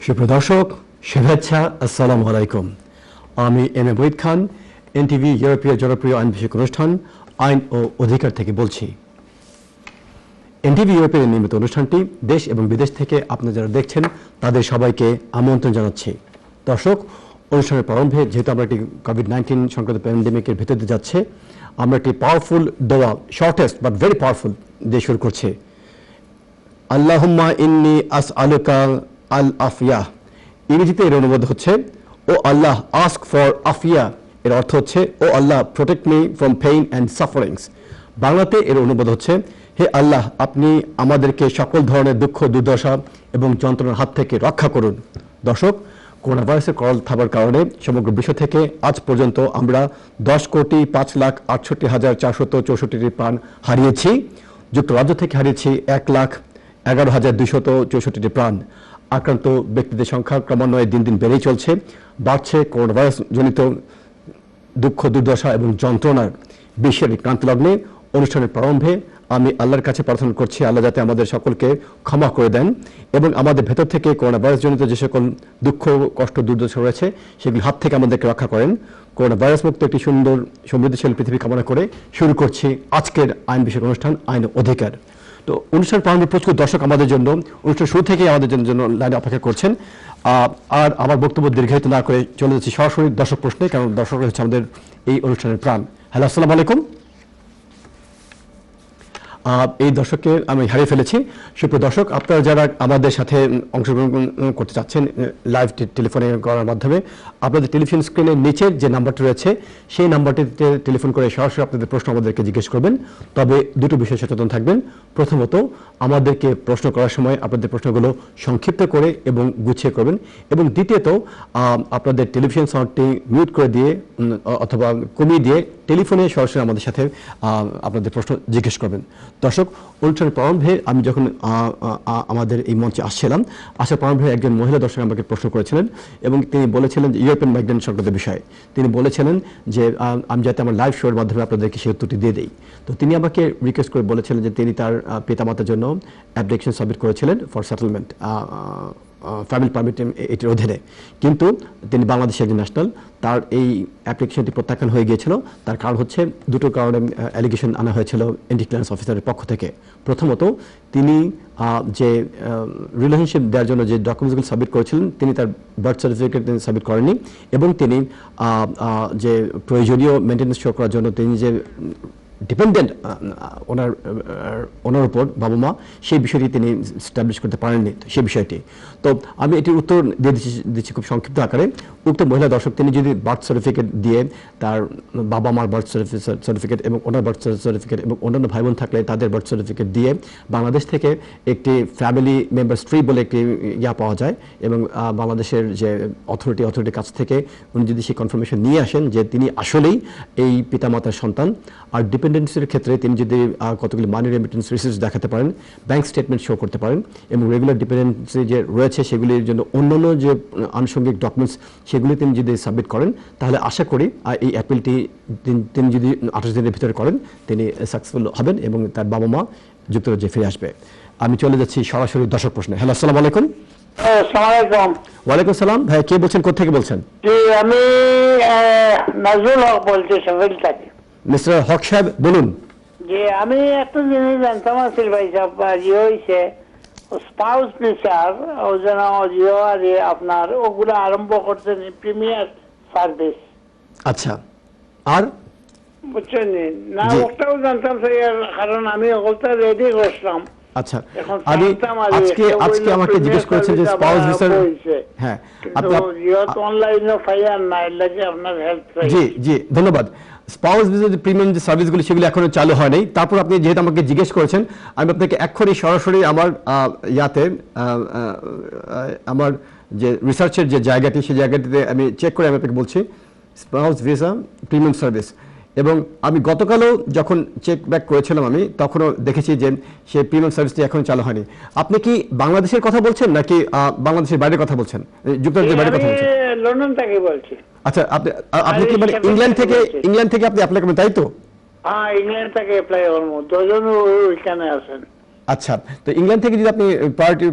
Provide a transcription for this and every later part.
সুপ্রিয় দর্শক, শুভেচ্ছা, আসসালামু আলাইকুম। আমি এম এ বহিদ খান, এনটিভি ইউরোপীয় জনপ্রিয় আইন বিষয়ক অনুষ্ঠান আইন ও অধিকার থেকে বলছি। এনটিভি ইউরোপের নিয়মিত অনুষ্ঠানটি দেশ এবং বিদেশ থেকে আপনারা যারা দেখছেন তাদের সবাইকে আমন্ত্রণ জানাচ্ছি। দর্শক, অনুষ্ঠানের প্রারম্ভে যেহেতু আমরা একটি কোভিড-19 সংক্রান্ত প্যান্ডেমিকের ভেতর দিয়ে যাচ্ছে, আমরা একটি পাওয়ারফুল দোয়া, শর্টেস্ট বাট ভেরি পাওয়ারফুল দিয়ে শুরু করছি। আল্লাহুম্মা ইন্নী আসআলুকা আল আফিয়া। ইংরেজিতে এর অনুবাদ হচ্ছে, ও আল্লাহ, আস্ক ফর আফিয়া। এর অর্থ হচ্ছে, O Allah, protect me from pain and sufferings. বাংলাতে এর অনুবাদ হচ্ছে, হে আল্লাহ, আপনি আমাদেরকে সকল ধরনের দুঃখ, দুর্দশা এবং যন্ত্রণার হাত থেকে রক্ষা করুন। দর্শক, করোনা ভাইরাসের করল থাকার কারণে সমগ্র বিশ্ব থেকে আজ পর্যন্ত আমরা 10,05,68,464 প্রাণ হারিয়েছি। যুক্তরাজ্য থেকে হারিয়েছি 1,11,264 প্রাণ। আক্রান্ত ব্যক্তিদের সংখ্যা ক্রমান্বয়ে দিন দিন বেড়েই চলছে। বাড়ছে করোনা ভাইরাস জনিত দুঃখ, দুর্দশা এবং যন্ত্রণার বিশ্বের ক্রান্তি লগ্নে অনুষ্ঠানের প্রারম্ভে আমি আল্লাহর কাছে প্রার্থনা করছি, আল্লাহ যাতে আমাদের সকলকে ক্ষমা করে দেন এবং আমাদের ভেতর থেকে করোনা ভাইরাস জনিত যে সকল দুঃখ, কষ্ট, দুর্দশা রয়েছে সেগুলি হাত থেকে আমাদেরকে রক্ষা করেন। করোনা ভাইরাস মুক্ত একটি সুন্দর সমৃদ্ধশালী পৃথিবী কামনা করে শুরু করছি আজকের আইন বিষয়ক অনুষ্ঠান আইন অধিকার। তো অনুষ্ঠান প্রারম্ভে প্রচুর দর্শক আমাদের জন্য অনুষ্ঠান শুরু থেকেই আমাদের জন্য লাইনে অপেক্ষা করছেন। আর আমার বক্তব্য দীর্ঘায়িত না করে চলে যাচ্ছি সরাসরি দর্শক প্রশ্নে, কারণ দর্শকরা হচ্ছে আমাদের এই অনুষ্ঠানের প্রাণ। হ্যালো, আসসালামু আলাইকুম। এই দর্শককে আমি হারিয়ে ফেলেছি। সুপ্রিয় দর্শক, আপনারা যারা আমাদের সাথে অংশগ্রহণ করতে চাচ্ছেন লাইভ টেলিফোনে করার মাধ্যমে, আপনাদের টেলিফোন স্ক্রিনের নিচের যে নাম্বারটি রয়েছে সেই নাম্বারটিতে টেলিফোন করে সরাসরি আপনাদের প্রশ্ন আমাদেরকে জিজ্ঞেস করবেন। তবে দুটো বিষয়ে সচেতন থাকবেন। প্রথমত, আমাদেরকে প্রশ্ন করার সময় আপনাদের প্রশ্নগুলো সংক্ষিপ্ত করে এবং গুছিয়ে করবেন, এবং দ্বিতীয়ত আপনাদের টেলিভিশন সাউন্ডটি মিউট করে দিয়ে অথবা কমিয়ে দিয়ে টেলিফোনে সরাসরি আমাদের সাথে আপনাদের প্রশ্ন জিজ্ঞেস করবেন। দর্শক, অনুষ্ঠানের প্রারম্ভে আমি যখন আমাদের এই মঞ্চে আসার প্রারম্ভে একজন মহিলা দর্শক আমাকে প্রশ্ন করেছিলেন এবং তিনি বলেছিলেন যে ইউরোপিয়ান মাইগ্রেন্ট সংক্রান্ত বিষয়ে তিনি বলেছিলেন যে আমি যাতে আমার লাইভ শোর মাধ্যমে আপনাদেরকে সেই উত্তরটি দিয়ে দিই। তো তিনি আমাকে রিকোয়েস্ট করে বলেছিলেন যে তিনি তার পিতামাতার জন্য অ্যাপ্লিকেশন সাবমিট করেছিলেন ফর সেটেলমেন্ট, ফ্যামিলি পারমিট এটির অধীনে, কিন্তু তিনি বাংলাদেশের একজন ন্যাশনাল। তার এই অ্যাপ্লিকেশনটি প্রত্যাখ্যান হয়ে গিয়েছিল। তার কারণ হচ্ছে, দুটো কারণে অ্যালিগেশন আনা হয়েছিল এন্টি ক্লিয়ারেন্স অফিসারের পক্ষ থেকে। প্রথমত, তিনি যে রিলেশনশিপ দেওয়ার জন্য যে ডকুমেন্টসগুলো সাবমিট করেছিলেন তিনি তার বার্থ সার্টিফিকেট তিনি সাবমিট করেননি, এবং তিনি যে প্রয়োজনীয় মেনটেন্যান্স শো করার জন্য তিনি যে ডিপেন্ডেন্ট ওনার উপর বাবা মা, সেই বিষয়টি তিনি স্টাবলিশ করতে পারেননি সেই বিষয়টি। তো আমি এটির উত্তর দিয়ে দিচ্ছি খুব সংক্ষিপ্ত আকারে। উক্ত মহিলা দর্শক তিনি যদি বার্থ সার্টিফিকেট দিয়ে তার বাবা মার বার্থ সার্টিফিকেট এবং ওনার বার্থ সার্টিফিকেট এবং অন্যান্য ভাই বোন থাকলে তাদের বার্থ সার্টিফিকেট দিয়ে বাংলাদেশ থেকে একটি ফ্যামিলি মেম্বার্স ট্রি বলে একটি পাওয়া যায়, এবং বাংলাদেশের যে অথরিটির কাছ থেকে উনি যদি সেই কনফার্মেশন নিয়ে আসেন যে তিনি আসলেই এই পিতামাতার সন্তান, আর ডিপেন্ডেন্সির ক্ষেত্রে তিনি যদি কতগুলি মানি রেমিটেন্স রিসিপ্ট দেখাতে পারেন, ব্যাংক স্টেটমেন্ট শো করতে পারেন, এবং রেগুলার ডিপেন্ডেন্সি যে রয়েছে সেগুলির জন্য অন্যান্য যে আনুষঙ্গিক ডকুমেন্টস সেগুলি তিনি যদি সাবমিট করেন, তাহলে আশা করি এই অ্যাপিলটি তিনি যদি 28 দিনের ভিতরে করেন তিনি সাকসেসফুল হবেন এবং তার বাবা মা যুক্তরাজ্যে ফিরে আসবে। আমি চলে যাচ্ছি সরাসরি দর্শক প্রশ্নে। হ্যালো, আসসালামু আলাইকুম। ওয়ালাইকুম সালাম। ভাই, কে বলছেন, কোথেকে বলছেন? আমি নাজরুল হক বলছি, সেভিল থেকে। মিস্টার হক সাহেব, বলুন। যে আমি একটা জিনিস জানতাম আসিল ভাই সাহেব, ইয়ে হয়েছে স্পাউস বিচার আপনার ওগুলো আরম্ভ করছেন প্রিমিয়ার সার্ভিস। আচ্ছা, আর বুঝছেন না? ওটাও জানতাম কারণ আমি ওটা রেডি করছিলাম। আচ্ছা, আমি আজকে আমাকে জিজ্ঞেস করেছেন যে স্পাউস ভিসার, হ্যাঁ অনলাইনে ফাইয়ার না লাগে আপনার হেল্প। জি জি, ধন্যবাদ। স্পাউস ভিসা যে প্রিমিয়াম যে সার্ভিসগুলি সেগুলি এখনো চালু হয়নি। তারপর আপনি যেহেতু আমাকে জিজ্ঞেস করেছেন, আমি আপনাকে এক্ষুনি সরাসরি আমার আমার যে রিসার্চের যে জায়গাটি সেই জায়গাটিতে আমি চেক করে আমি আপনাকে বলছি স্পাউস ভিসা প্রিমিয়াম সার্ভিস। এবং আমি গতকালও যখন চেক ব্যাক করেছিলাম আমি তখনও দেখেছি যে সেই প্রিমিয়াম সার্ভিসটি এখন চালু হয়নি। আপনি কি বাংলাদেশের কথা বলছেন নাকি বাংলাদেশের বাইরের কথা বলছেন, যুক্তরাজ্যের বাইরের কথা বলছেন? লন্ডন থেকে বলছি। আচ্ছা, আপনি কি মানে ইংল্যান্ড থেকে আপনি অ্যাপ্লাই করবেন, তাই তো? হ্যাঁ, ইংল্যান্ড থেকে অ্যাপ্লাই করবো। দুজন ওইখানে আছেন। আচ্ছা, তো ইংল্যান্ড থেকে যদি আপনি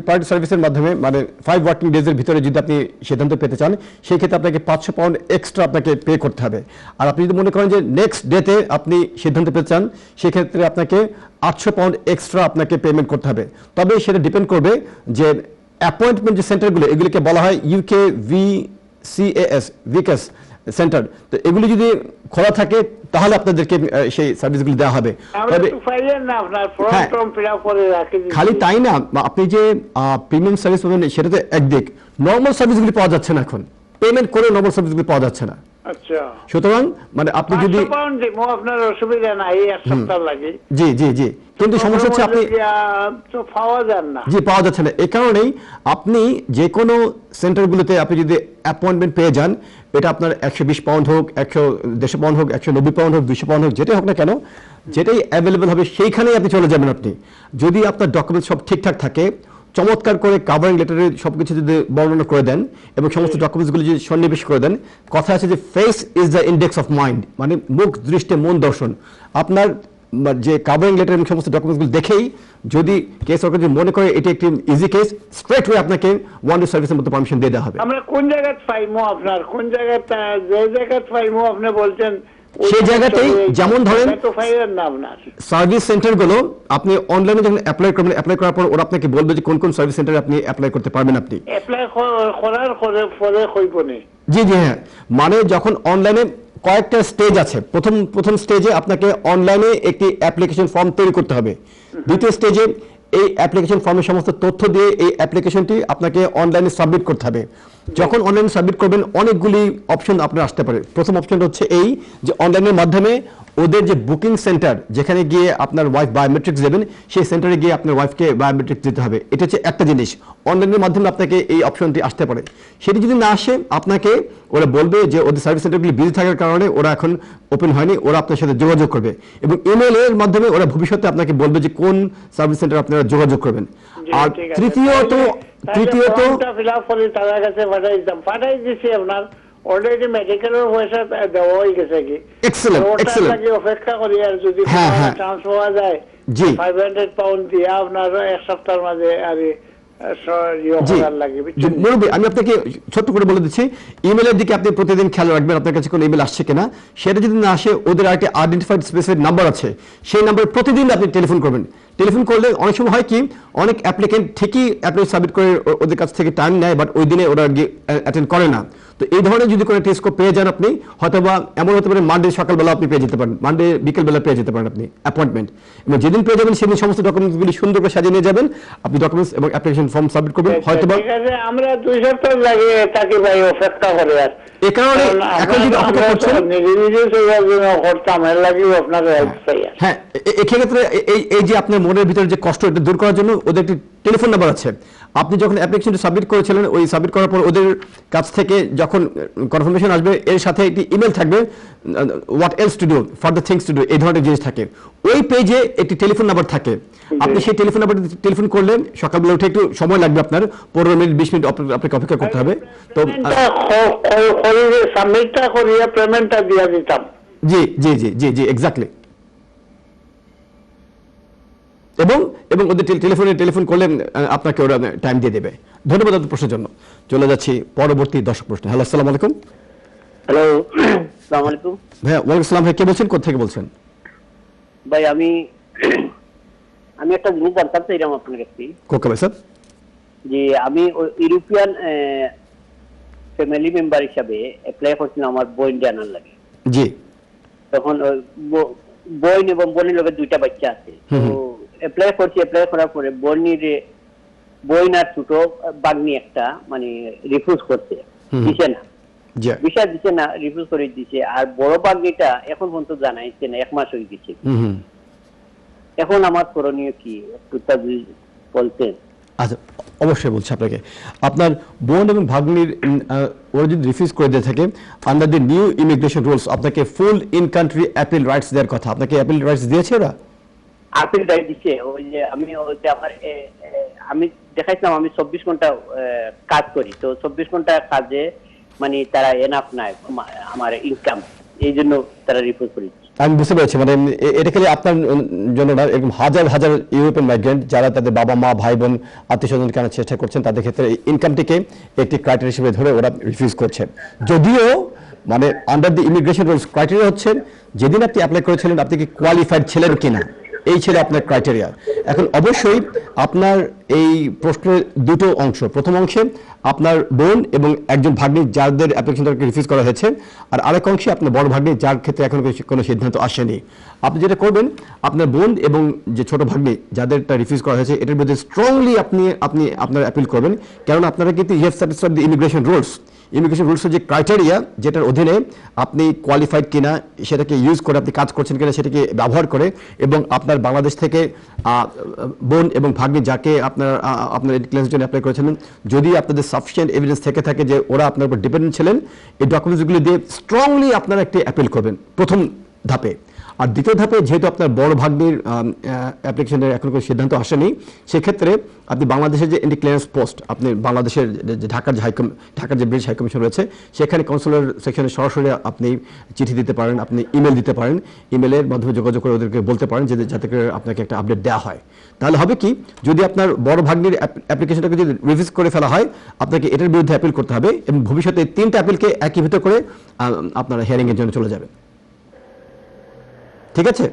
পার্টি সার্ভিসের মাধ্যমে মানে 5 ওয়ার্কিং ডেজের ভিতরে যদি আপনি সিদ্ধান্ত পেতে চান, সেই ক্ষেত্রে আপনাকে 500 পাউন্ড এক্সট্রা আপনাকে পে করতে হবে। আর আপনি যদি মনে করেন যে নেক্সট ডেতে আপনি সিদ্ধান্ত পেতে চান, সেক্ষেত্রে আপনাকে 800 পাউন্ড এক্সট্রা আপনাকে পেমেন্ট করতে হবে। তবে সেটা ডিপেন্ড করবে যে অ্যাপয়েন্টমেন্ট যে সেন্টারগুলো, এগুলিকে বলা হয় ইউকে ভিকাস সেন্টার। তো এগুলি যদি খোলা থাকে তাহলে আপনাদেরকে সেই সার্ভিসগুলি দেওয়া হবে। তবে হ্যাঁ, খালি তাই না, আপনি যে প্রিমিয়াম সার্ভিস পাবেন সেটা তো একদিক, নর্মাল সার্ভিসগুলি পাওয়া যাচ্ছে না, এখন পেমেন্ট করে নর্মাল সার্ভিসগুলি পাওয়া যাচ্ছে না। আচ্ছা, সুতরাং মানে আপনি যদি আপনার অসুবিধা নাই, এক সপ্তাহ লাগে। জি জি জি, কিন্তু সমস্যা হচ্ছে আপনি পাওয়া যান না। জি, পাওয়া যাচ্ছে না। এই কারণেই আপনি যে কোনো সেন্টারগুলোতে আপনি যদি অ্যাপয়েন্টমেন্ট পেয়ে যান, এটা আপনার 120 পাউন্ড হোক, 150 পাউন্ড হোক, 190 পাউন্ড হোক, 200 পাউন্ড হোক, যেটাই হোক না কেন, যেটাই অ্যাভেলেবেল হবে সেইখানেই আপনি চলে যাবেন। আপনি যদি আপনার ডকুমেন্ট সব ঠিকঠাক থাকে, চমৎকার করে কাভারিং লেটারে সবকিছু যদি বর্ণনা করে দেন এবং সমস্ত ডকুমেন্টসগুলো যদি সন্নিবেশ করে দেন, কথা আছে যে face is the index of mind, মানে মুখ দৃষ্টে মন দর্শন। আপনার যে কাভারিং লেটার এবং সমস্ত ডকুমেন্টসগুলো দেখেই যদি কেস সরকার যদি মনে করে এটি একটি ইজি কেস, স্ট্রেট ওয়ে আপনাকে ওয়ান ডে সার্ভিসের মধ্যে পারমিশন দিয়ে দেওয়া হবে। আমরা কোন জায়গায় পাইমো, আপনার কোন জায়গায়, যে জায়গায় পাইমো আপনি বলছেন সেই জায়গাতেই, যেমন ধরেন সার্ভিস সেন্টারগুলো আপনি অনলাইনে যখন অ্যাপ্লাই করবেন, অ্যাপ্লাই করার পর ওরা আপনাকে বলবে যে কোন কোন সার্ভিস সেন্টারে আপনি অ্যাপ্লাই করতে পারবেন। আপনি অ্যাপ্লাই করার পরে কইবনি? জি জি হ্যাঁ, মানে যখন অনলাইনে কয়েকটা স্টেজ আছে। প্রথম স্টেজে আপনাকে অনলাইনে একটি অ্যাপ্লিকেশন ফর্ম তৈরি করতে হবে। দ্বিতীয় স্টেজে এই অ্যাপ্লিকেশন ফর্মের সমস্ত তথ্য দিয়ে এই অ্যাপ্লিকেশনটি আপনাকে অনলাইনে সাবমিট করতে হবে। যখন অনলাইনে সাবমিট করবেন, অনেকগুলি অপশন আপনার আসতে পারে। প্রথম অপশনটা হচ্ছে এই যে অনলাইনের মাধ্যমে ওদের যে বুকিং সেন্টার, যেখানে গিয়ে আপনার ওয়াইফ বায়োমেট্রিক্স দেবেন, সেই সেন্টারে গিয়ে আপনার ওয়াইফকে বায়োমেট্রিক্স দিতে হবে। এটা হচ্ছে একটা জিনিস, অনলাইনের মাধ্যমে আপনাকে এই অপশনটি আসতে পারে। সেটি যদি না আসে, আপনাকে ওরা বলবে যে ওদের সার্ভিস সেন্টারগুলি বিজি থাকার কারণে ওরা এখন ওপেন হয়নি, ওরা আপনার সাথে যোগাযোগ করবে এবং ইমেলের মাধ্যমে ওরা ভবিষ্যতে আপনাকে বলবে যে কোন সার্ভিস সেন্টার আপনারা যোগাযোগ করবেন। আর তৃতীয়ত পাঠাই দিচ্ছি আপনার অলরেডি মেডিকেলের পয়সা দেওয়া হয়ে গেছে কি? এক্সেলেন্ট এক্সেলেন্ট, অপেক্ষা করি আর যদি চান্স পাওয়া যায় 500 পাউন্ড দিয়ে আপনার এক সপ্তাহের মাঝে আর আমি আপনাকে ছোট্ট করে বলে দিচ্ছি, ইমেলের দিকে আপনি প্রতিদিন খেয়াল রাখবেন আপনার কাছে কোনো ইমেল আসছে কিনা। সেটা যদি না আসে, ওদের একটা আইডেন্টিফাইড স্পেসিফিক নাম্বার আছে, সেই নাম্বারে প্রতিদিন আপনি টেলিফোন করবেন। টেলিফোন করলে অনেক সময় হয় কি, অনেক অ্যাপ্লিকেন্ট ঠিকই অ্যাপ্লাই সাবমিট করে ওদের কাছ থেকে টাইম নেয়, বাট ওই দিনে ওরা অ্যাটেন্ড করে না। তো এই ধরনের যদি কোনো টেস্ট পেয়ে যান আপনি, হয়তো বা এমন হতে পারে মানডে সকালবেলা আপনি পেয়ে যেতে পারেন, মানডে বিকেলবেলা পেয়ে যেতে পারেন আপনি অ্যাপয়েন্টমেন্ট। এবং যেদিন পেয়ে যাবেন সেদিন সমস্ত ডকুমেন্টসগুলি সুন্দর করে সাজিয়ে নিয়ে যাবেন, আপনি ডকুমেন্টস এবং অ্যাপ্লিকেশন ফর্ম সাবমিট করবেন। হয়তো বা আমরা 2 সপ্তাহ লাগে তাকে ভাই অপেক্ষা করে, আর এই কারণে এখন যদি অপেক্ষা করছেন, হ্যাঁ, এক্ষেত্রে এই যে আপনার মনের ভিতরে যে কষ্ট, এটা দূর করার জন্য ওদের একটি টেলিফোন নাম্বার আছে। আপনি যখন অ্যাপ্লিকেশনটি সাবমিট করেছিলেন, ওই সাবমিট করার পর ওদের কাছ থেকে যখন কনফার্মেশন আসবে, এর সাথে একটি ইমেল থাকবে, what else to do, further things to do, এই ধরনের জিনিস থাকে। ওই পেজে একটি টেলিফোন নাম্বার থাকে। আপনি সেই টেলিফোন নাম্বার টেলিফোন করলে সকালবেলা উঠে একটু সময় লাগবে আপনার, 15 মিনিট 20 মিনিট আপনাকে অপেক্ষা করতে হবে। তো সাবমিটটা করিয়া পেমেন্টটা দিয়ে দিতাম। জি জি জি জি জি এক্স্যাক্টলি। এবং ওদের টেলিফোন করলে আপনাকে ওরা টাইম দিয়ে দেবে। ধন্যবাদ আপনার প্রশ্নের জন্য। চলে যাচ্ছি পরবর্তী দর্শক প্রশ্ন। হ্যালো, আসসালামু আলাইকুম। হ্যালো, আসসালামু আলাইকুম ভাইয়া। ওয়ালাইকুম আসসালাম ভাই, কে বলছেন, কোথা থেকে বলছেন? ভাই আমি একটা জিনিস জানতাম চাইলাম আপনার কাছে। কোকা ভাই স্যার। যে আমি ইউরোপিয়ান ফ্যামিলি মেম্বার হিসাবে অ্যাপ্লাই করছিলাম আমার বোন জানার লাগে। জি। তখন বোন এবং বোনের লগে 2টা বাচ্চা আছে। তো অ্যাপ্লাই করার পরে বোন আর ছোট বাগনি একটা মানে রিফিউজ করছে, দিছে না, ভিসা দিছে না, রিফিউজ করে দিছে। আর বড় বাগনিটা এখন পর্যন্ত জানাইছে না, 1 মাস হয়ে গেছে। এখন আমার করণীয় কি একটু বলতেন? আচ্ছা, অবশ্যই বলছি আপনাকে। আপনার বোন এবং ভাগ্নির ওরা যদি রিফিউজ করে দিয়ে থাকে, under the new immigration rules আপনাকে ফুল ইন কান্ট্রি অ্যাপিল রাইটস দেওয়ার কথা। আপনাকে অ্যাপিল রাইটস দিয়েছে ওরা? আপিল রাইট দিচ্ছে। ওই যে আমি দেখাইছিলাম আমি 24 ঘন্টা কাজ করি, তো 24 ঘন্টা কাজে মানে তারা এনাফ নাই আমার ইনকাম, এই জন্য তারা রিফিউজ করেছে। আমি বুঝতে পেরেছি, মানে এটা খালি আপনার জন্য না, এরকম হাজার হাজার ইউরোপিয়ান মাইগ্রেন্ট যারা তাদের বাবা মা ভাই বোন আত্মীয় স্বজনকে আনার চেষ্টা করছেন, তাদের ক্ষেত্রে ইনকামটিকে একটি ক্রাইটেরিয়া হিসেবে ধরে ওরা রিফিউজ করছে। যদিও মানে under the immigration rules criteria হচ্ছে যেদিন আপনি অ্যাপ্লাই করেছিলেন আপনি কি কোয়ালিফাইড ছিলেন কিনা, এই ছিল আপনার ক্রাইটেরিয়া। এখন অবশ্যই আপনার এই প্রশ্নের দুটো অংশ, প্রথম অংশে আপনার বোন এবং একজন ভাগ্নি যাদের অ্যাপ্লিকেশনটাকে রিফিউজ করা হয়েছে, আর আরেক অংশে আপনার বড় ভাগ্নি যার ক্ষেত্রে এখন কোনো সিদ্ধান্ত আসেনি। আপনি যেটা করবেন, আপনার বোন এবং যে ছোট ভাগ্নি যাদেরটা রিফিউজ করা হয়েছে এটার মধ্যে স্ট্রংলি আপনি আপনার অ্যাপিল করবেন, কারণ আপনারা কিন্তু you have satisfied the immigration রুলসের যে ক্রাইটেরিয়া যেটার অধীনে আপনি কোয়ালিফাইড কিনা সেটাকে ইউজ করে আপনি কাজ করছেন কিনা সেটাকে ব্যবহার করে, এবং আপনার বাংলাদেশ থেকে বোন এবং ভাগ্নি যাকে আপনার ক্লিয়ারেন্সের জন্য অ্যাপ্লাই করেছিলেন, যদি আপনাদের সাফিসিয়েন্ট এভিডেন্স থেকে থাকে যে ওরা আপনার উপর ডিপেন্ডেন্ট ছিলেন, এই ডকুমেন্টসগুলি দিয়ে স্ট্রংলি আপনারা একটি অ্যাপিল করবেন প্রথম ধাপে। আর দ্বিতীয় ধাপে যেহেতু আপনার বড় ভাগ্নির অ্যাপ্লিকেশনের এখন কোনো সিদ্ধান্ত আসেনি, সেক্ষেত্রে আপনি বাংলাদেশের যে এন্টি ক্লিয়ারেন্স পোস্ট, আপনি বাংলাদেশের যে ঢাকার যে ব্রিটিশ হাইকমিশন রয়েছে সেখানে কনসুলার সেকশনে সরাসরি আপনি চিঠি দিতে পারেন, আপনি ইমেল দিতে পারেন, ইমেলের মাধ্যমে যোগাযোগ করে ওদেরকে বলতে পারেন যাতে করে আপনাকে একটা আপডেট দেওয়া হয়। তাহলে হবে কি, যদি আপনার বড় ভাগ্নির অ্যাপ্লিকেশনটাকে যদি রিভিউজ করে ফেলা হয়, আপনাকে এটার বিরুদ্ধে অ্যাপিল করতে হবে, এবং ভবিষ্যতে 3টা অ্যাপিলকে একই ভিতর করে আপনারা হিয়ারিংয়ের জন্য চলে যাবেন। ঠিক আছে,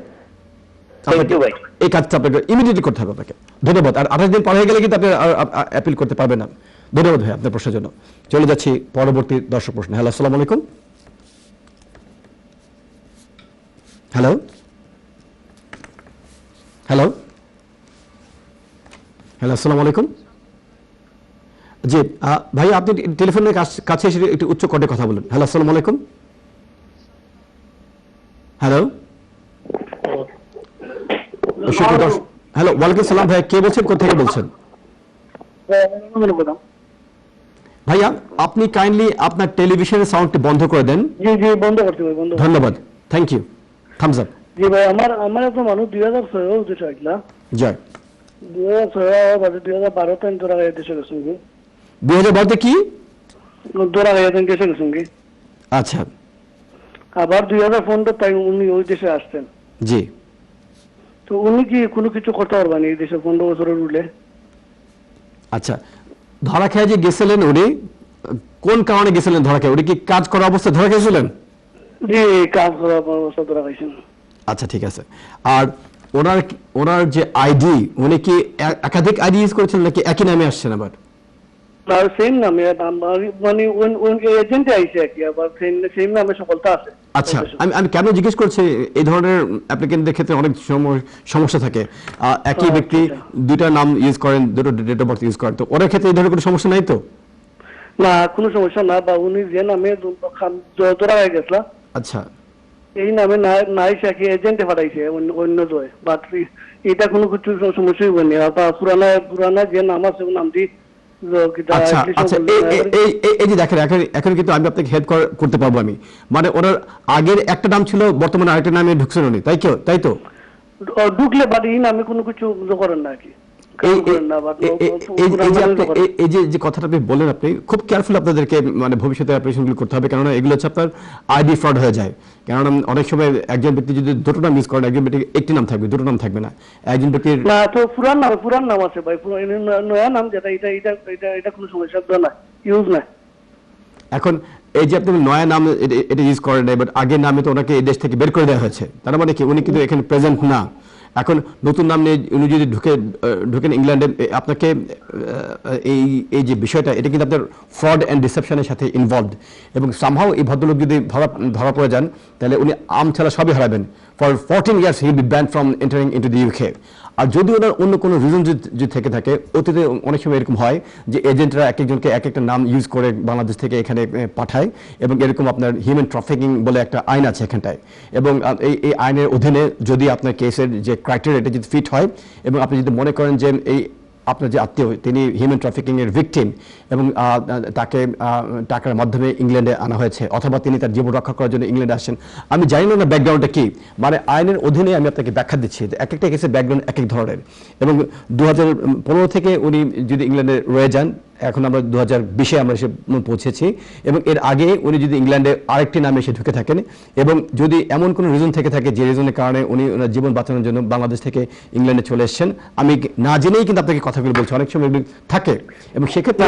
এই কাজটা আপনাকে ইমিডিয়েটলি করতে হবে আপনাকে। ধন্যবাদ। আর 28 দিন পর হয়ে গেলে কিন্তু আপনি অ্যাপিল করতে পারবেন না। ধন্যবাদ ভাই আপনার প্রশ্নের জন্য। চলে যাচ্ছি পরবর্তী দর্শক প্রশ্ন। হ্যালো, আসসালামু আলাইকুম। হ্যালো হ্যালো হ্যালো, আসসালামু আলাইকুম। জি ভাই, আপনি টেলিফোনের কাছে এসে একটু উচ্চ কণ্ঠে কথা বলুন। হ্যালো, আসসালামু আলাইকুম। হ্যালো হ্যালো, ওয়ালাইকুম সালাম। ভাই কে বলছেন, কোথা থেকে বলছেন? ভাইয়া আপনি কাইন্ডলি আপনার টেলিভিশনের সাউন্ডটি বন্ধ করে দেন। জি জি, বন্ধ করতে হবে, বন্ধ। ধন্যবাদ, থ্যাংক ইউ, থামস আপ। জি ভাই, আমার একটা মানুষ 2006 উদ্দেশ্য আসলা, জয়। 2006 বাদে 2012 তেন তোরা গায়ে দেশে গেছেন কি 2012 কি তোরা গায়ে দেন দেশে গেছেন কি। আচ্ছা, আবার 2015 তাই উনি ওই দেশে আসতেন। জি। তো উনি কি কোনো কিছু করতে পারবেন এই দেশে 15 বছরের রুলে? আচ্ছা, ধরা খেয়ে যে গেছিলেন উনি কোন কারণে গেছিলেন ধরা খেয়ে? উনি কি কাজ করা অবস্থায় ধরা খেয়েছিলেন? জি, কাজ করার অবস্থা ধরা খাইছেন। আচ্ছা, ঠিক আছে। আর ওনার যে আইডি, উনি কি একাধিক আইডি ইউজ করেছিলেন নাকি একই নামে আসছেন আবার? আর সেম নামে মানে এজেন্টে আইছে কি, আবার সেম নামে সকলটা আছে। আচ্ছা, আমি কেন জিজ্ঞেস করছি, এই ধরনের অ্যাপ্লিকেন্টদের ক্ষেত্রে অনেক সমস্যা থাকে। একই ব্যক্তি দুইটা নাম ইউজ করেন, দুটো ডেট অফ বার্থ ইউজ করেন, তো ওর ক্ষেত্রে এই ধরনের কোনো সমস্যা নাই তো? না, কোনো সমস্যা না। বা উনি যে নামে ধরা হয়ে গেছিল, আচ্ছা, এই নামে নাই সে কি এজেন্টে পাঠাইছে অন্য জয়, বাট এটা কোনো কিছু সমস্যাই হয়নি। আর পুরানা যে নাম আছে ওই নাম দিয়ে আচ্ছা আচ্ছা, এই যে দেখেন, এখন কিন্তু আমি আপনাকে হেল্প করতে পারবো আমি। মানে ওনার আগের একটা নাম ছিল, বর্তমানে আরেকটা নামে ঢুকছেন উনি, তাই তো? ঢুকলে বাট এই নামে কোনো কিছু করেন না কি। এই যে কথাটা আপনি বললেন, আপনি খুব কেয়ারফুল আপনাদেরকে মানে ভবিষ্যতে অপারেশনগুলো করতে হবে, কেননা এগুলো হচ্ছে আপনার আইডি ফ্রড হয়ে যায়। কেননা অনেক সময় একজন ব্যক্তি যদি দুটো নাম ইউজ করেন, একজন ব্যক্তি একটি নাম থাকবে, দুটো নাম থাকবে না। একজন ব্যক্তির না, তো পুরান নাম আছে ভাই, নয়া নাম যেটা এটা কোনো সমস্যা না, ইউজ না। এখন এই যে আপনি নয়া নাম এটা ইউজ করেন নাই, বাট আগের নামে তো ওনাকে এই দেশ থেকে বের করে দেওয়া হয়েছে, তার মানে কি উনি কিন্তু এখানে প্রেজেন্ট না। এখন নতুন নাম নিয়ে উনি যদি ঢুকেন ইংল্যান্ডে, আপনাকে এই যে বিষয়টা, এটা কিন্তু আপনার ফ্রড অ্যান্ড ডিসেপশনের সাথে ইনভলভড, এবং সামহাও এই ভদ্রলোক যদি ধরা পড়ে যান, তাহলে উনি আম ছাড়া সবই হারাবেন। For 14 years he will be banned from entering into the UK. আর যদি ওনার অন্য কোনো রিজন যদি থেকে থাকে, অতীতে অনেক সময় এরকম হয় যে এজেন্টরা একজনকে এক একটা নাম ইউজ করে বাংলাদেশ থেকে এখানে পাঠায়, এবং এরকম আপনার হিউম্যান ট্রাফিকিং বলে একটা আইন আছে এখানটায়, এবং এই আইনের অধীনে যদি আপনার কেসের যে ক্রাইটেরিয়া এটা যদি ফিট হয়, এবং আপনি যদি মনে করেন যে এই আপনার যে আত্মীয় তিনি হিউম্যান ট্রাফিকিংয়ের ভিকটিম, এবং তাকে টাকার মাধ্যমে ইংল্যান্ডে আনা হয়েছে, অথবা তিনি তার জীবন রক্ষা করার জন্য ইংল্যান্ডে আসেন, আমি জানি না ব্যাকগ্রাউন্ডটা কি, মানে আইনের অধীনে আমি আপনাকে ব্যাখ্যা দিচ্ছি যে এক একটা কেসের ব্যাকগ্রাউন্ড এক এক ধরনের। এবং 2015 থেকে উনি যদি ইংল্যান্ডে রয়ে যান, এখন আমরা 2020-এ আমরা এসে পৌঁছেছি, এবং এর আগে উনি যদি ইংল্যান্ডে আরেকটি নামে এসে ঢুকে থাকেন এবং যদি এমন কোনো রিজন থেকে থাকে যে রিজনের কারণে উনি ওনার জীবন বাঁচানোর জন্য বাংলাদেশ থেকে ইংল্যান্ডে চলে এসেছেন, আমি না জেনেই কিন্তু আপনাকে কথাগুলো বলছি, অনেক সময় এগুলো থাকে, এবং সেক্ষেত্রে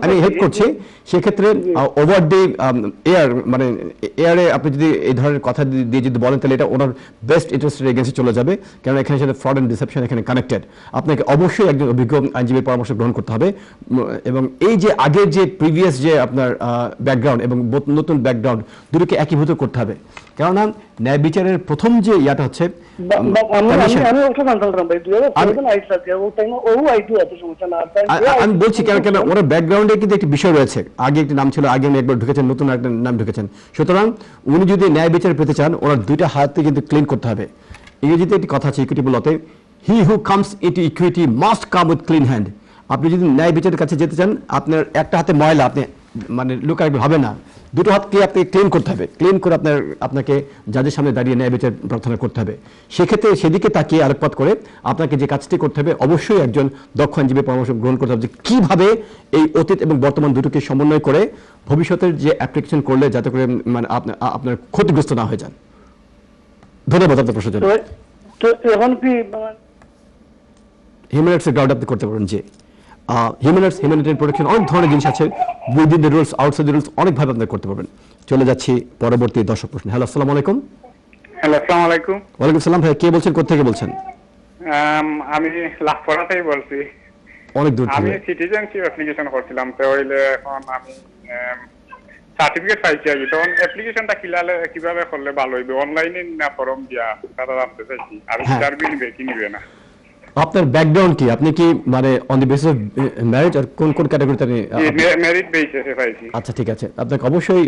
আমি হেল্প করছি। সেক্ষেত্রে ওভার দি এয়ার, মানে এয়ারে আপনি যদি এই ধরনের কথা দিয়ে যদি বলেন তাহলে এটা ওনার বেস্ট ইন্টারেস্টের এগেন্সে চলে যাবে, কারণ এখানে সাথে ফ্রড অ্যান্ড ডিসেপশন এখানে কানেক্টেড। আপনাকে অবশ্যই একজন অভিজ্ঞ আইনজীবীর পরামর্শ গ্রহণ করতে হবে, এবং এই যে আগের যে প্রিভিয়াস যে আপনার ব্যাকগ্রাউন্ড এবং নতুন ব্যাকগ্রাউন্ড দুটোকে একীভূত করতে হবে, কেননা ন্যায় বিচারের প্রথম যে ইয়াটা হচ্ছে আমি বলছি কেন ওনার ব্যাকগ্রাউন্ডে কিন্তু একটি বিষয় রয়েছে, আগে একটি নাম ছিল, আগে উনি একবার ঢুকেছেন, নতুন একটা নাম ঢুকেছেন। সুতরাং উনি যদি ন্যায় বিচার পেতে চান ওনার দুইটা হাতে কিন্তু ক্লিন করতে হবে। ইংরেজিতে একটি কথা আছে ইকুইটি বলতে, he who comes into equity must come with clean hand. আপনি যদি ন্যায় বিচারের কাছে যেতে চান, আপনার একটা হাতে ময়লা, আপনি মানে লুকায় হবে না, দুটো হাতকে আপনি ক্লিন করতে হবে। ক্লিন করে আপনাকে যাদের সামনে দাঁড়িয়ে ন্যায় বিচার প্রার্থনা করতে হবে। সেক্ষেত্রে সেদিকে তাকিয়ে আলোকপাত করে আপনাকে যে কাজটি করতে হবে, অবশ্যই একজন দক্ষ আইনজীবীর পরামর্শ গ্রহণ করতে হবে যে কীভাবে এই অতীত এবং বর্তমান দুটোকে সমন্বয় করে ভবিষ্যতের যে অ্যাপ্লিকেশন করলে যাতে করে মানে আপনার ক্ষতিগ্রস্ত না হয়ে যান। ধন্যবাদ আপনার প্রশ্নের জন্য। এখন কি হিউম্যান রাইটসের গ্রাউন্ড আপনি করতে পারেন যে হিউম্যান রাইটস, হিউম্যানিটেরিয়ান প্রোটেকশন, অনেক ধরনের জিনিস আছে, within the rules, outside the rules, অনেকভাবে আপনি করতে পারবেন। চলে যাচ্ছি পরবর্তী দর্শক প্রশ্ন। হ্যালো, আসসালামু আলাইকুম। হ্যালো, আসসালামু আলাইকুম। ওয়ালাইকুম সালাম। ভাই কে বলছেন, কোথা থেকে বলছেন? আমি লাফড়া থেকে বলছি। অনেক দূর থেকে। আমি সিটিজেনশিপ অ্যাপ্লিকেশন করছিলাম, তো হইলে এখন আমি সার্টিফিকেট পাইছি আর কি। তখন অ্যাপ্লিকেশনটা কিভাবে করলে ভালো হইবে, অনলাইনে না ফর্ম দিয়া, তারা জানতে চাইছি। আর সার্ভি নিবে কি নিবে না। আপনার ব্যাকগ্রাউন্ড কি? আপনি কি মানে on the basis of marriage আর কোন কোন ক্যাটাগরিতে আপনি? মেরিট বেসিসে পাইছি। আচ্ছা, ঠিক আছে। আপনাকে অবশ্যই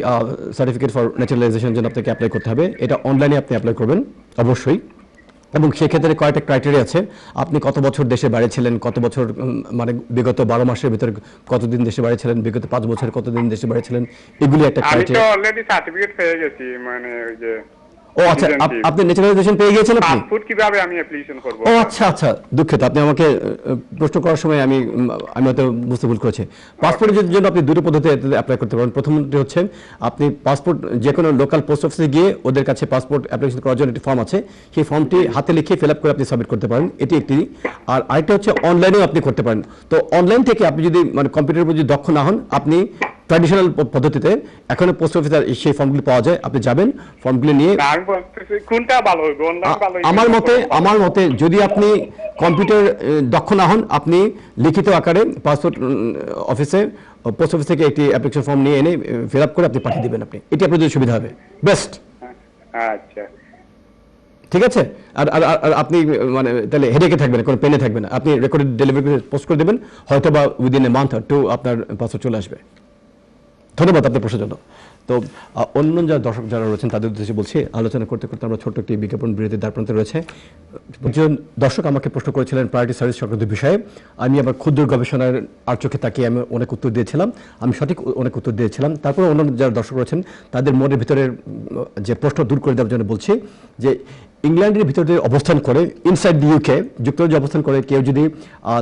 সার্টিফিকেট ফর ন্যাচারালাইজেশন জন্য আপনাকে অ্যাপ্লাই করতে হবে। এটা অনলাইনে আপনি অ্যাপ্লাই করবেন অবশ্যই, এবং সেক্ষেত্রে কয়েকটা ক্রাইটেরিয়া আছে। আপনি কত বছর দেশে বাইরে ছিলেন, কত বছর মানে বিগত 12 মাসের ভিতরে কতদিন দেশে বাইরে ছিলেন, বিগত 5 বছর কতদিন দেশে বাইরে ছিলেন, এগুলি একটা ক্রাইটেরিয়া। আমি তো অলরেডি সার্টিফিকেট পেয়ে গেছি, মানে ওই যে ও আচ্ছা, আপনি ন্যাচারালাইজেশন পেয়ে গিয়েছেন আপনি? পাসপোর্ট কিভাবে আমি অ্যাপ্লিকেশন করব? ও আচ্ছা আচ্ছা, দুঃখিত, আপনি আমাকে প্রশ্ন করার সময় আমি হয়তো বুঝতে ভুল করেছি। পাসপোর্টের জন্য আপনি দুটো পদ্ধতিতে অ্যাপ্লাই করতে পারেন। প্রথমটি হচ্ছে আপনি পাসপোর্ট যে কোনো লোকাল পোস্ট অফিসে গিয়ে ওদের কাছে পাসপোর্ট অ্যাপ্লিকেশন করার জন্য একটি ফর্ম আছে, সেই ফর্মটি হাতে লিখে ফিল আপ করে আপনি সাবমিট করতে পারেন, এটি একটি। আর আরেকটা হচ্ছে অনলাইনেও আপনি করতে পারেন। তো অনলাইন থেকে আপনি যদি মানে কম্পিউটারের উপর যদি দক্ষ না হন, আপনি ট্র্যাডিশনাল পদ্ধতিতে এখনো পোস্ট অফিসে সেই ফর্মগুলি পাওয়া যায়, আপনি যাবেন ফর্মগুলি নিয়ে। কোনটা ভালো হবে, অনলাইন ভালো হবে? আমার মতে যদি আপনি কম্পিউটার দক্ষ না হন, আপনি লিখিত আকারে পাসপোর্ট অফিসে পোস্ট অফিস থেকে একটি অ্যাপ্লিকেশন ফর্ম নিয়ে এনে ফিল আপ করে আপনি পাঠিয়ে দেবেন, আপনি এটি আপনার জন্য সুবিধা হবে, বেস্ট। আচ্ছা, ঠিক আছে। আর আপনি মানে তাহলে হেডেকে থাকবেন না, কোনো পেনে থাকবে না, আপনি রেকর্ডেড ডেলিভারি পোস্ট করে দেবেন, হয়তো বা within a month or two আপনার পাসপোর্ট চলে আসবে। ধন্যবাদ আপনার প্রশ্নের জন্য। তো অন্য যারা দর্শক যারা রয়েছেন তাদের উদ্দেশ্যে বলছি, আলোচনা করতে করতে আমরা ছোট্ট একটি বিজ্ঞাপন বিরতির দ্বারপ্রান্তে রয়েছে। একজন দর্শক আমাকে প্রশ্ন করেছিলেন প্রায়োরিটি সার্ভিস সংক্রান্ত বিষয়ে। আমি আবার ক্ষুদ্র গবেষণার আর চোখে তাকিয়ে আমি অনেক উত্তর দিয়েছিলাম, আমি সঠিক অনেক উত্তর দিয়েছিলাম। তারপরে অন্যান্য যারা দর্শক রয়েছেন তাদের মনের ভিতরের যে প্রশ্ন দূর করে দেওয়ার জন্য বলছি যে ইংল্যান্ডের ভিতরে অবস্থান করে, ইনসাইড দি ইউকে, যুক্তরাজ্যে অবস্থান করে কেউ যদি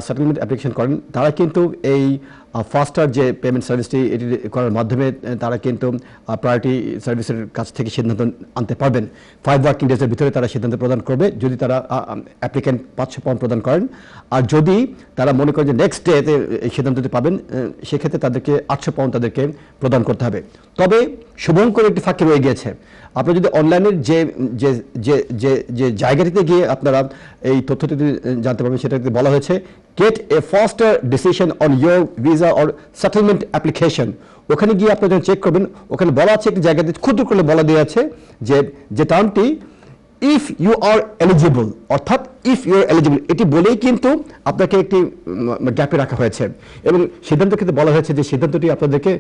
সেটেলমেন্ট অ্যাপ্লিকেশন করেন, তারা কিন্তু এই ফাস্টার যে পেমেন্ট সার্ভিসটি এটি করার মাধ্যমে তারা কিন্তু প্রায়োরিটি সার্ভিসের কাছ থেকে সিদ্ধান্ত আনতে পারবেন। 5 ওয়ার্কিং ডেজের ভিতরে তারা সিদ্ধান্ত প্রদান করবে যদি তারা অ্যাপ্লিক্যান্ট 500 পাউন্ড প্রদান করেন। আর যদি তারা মনে করেন যে নেক্সট ডেতে এই সিদ্ধান্তটি পাবেন, সেক্ষেত্রে তাদেরকে 800 পাউন্ড তাদেরকে প্রদান করতে হবে। তবে শুভঙ্কর একটি ফাঁকি রয়ে গিয়েছে। আপনারা যদি অনলাইনের যে যে যে যে যে জায়গাটিতে গিয়ে আপনারা এই তথ্যটি জানতে পারবেন, সেটাতে বলা হয়েছে gate A ফাস্টার decision on your visa or settlement application. ওখানে গিয়ে আপনারা যখন চেক করবেন, ওখানে বলা আছে একটি জায়গাতে ক্ষুদ্র করে বলা দেওয়া আছে যে টার্মটি ইফ ইউ আর এলিজিবল, অর্থাৎ ইফ ইউ আর এলিজিবল, এটি বলেই কিন্তু আপনাকে একটি গ্যাপে রাখা হয়েছে এবং সিদ্ধান্ত ক্ষেত্রে বলা হয়েছে যে সিদ্ধান্তটি আপনাদেরকে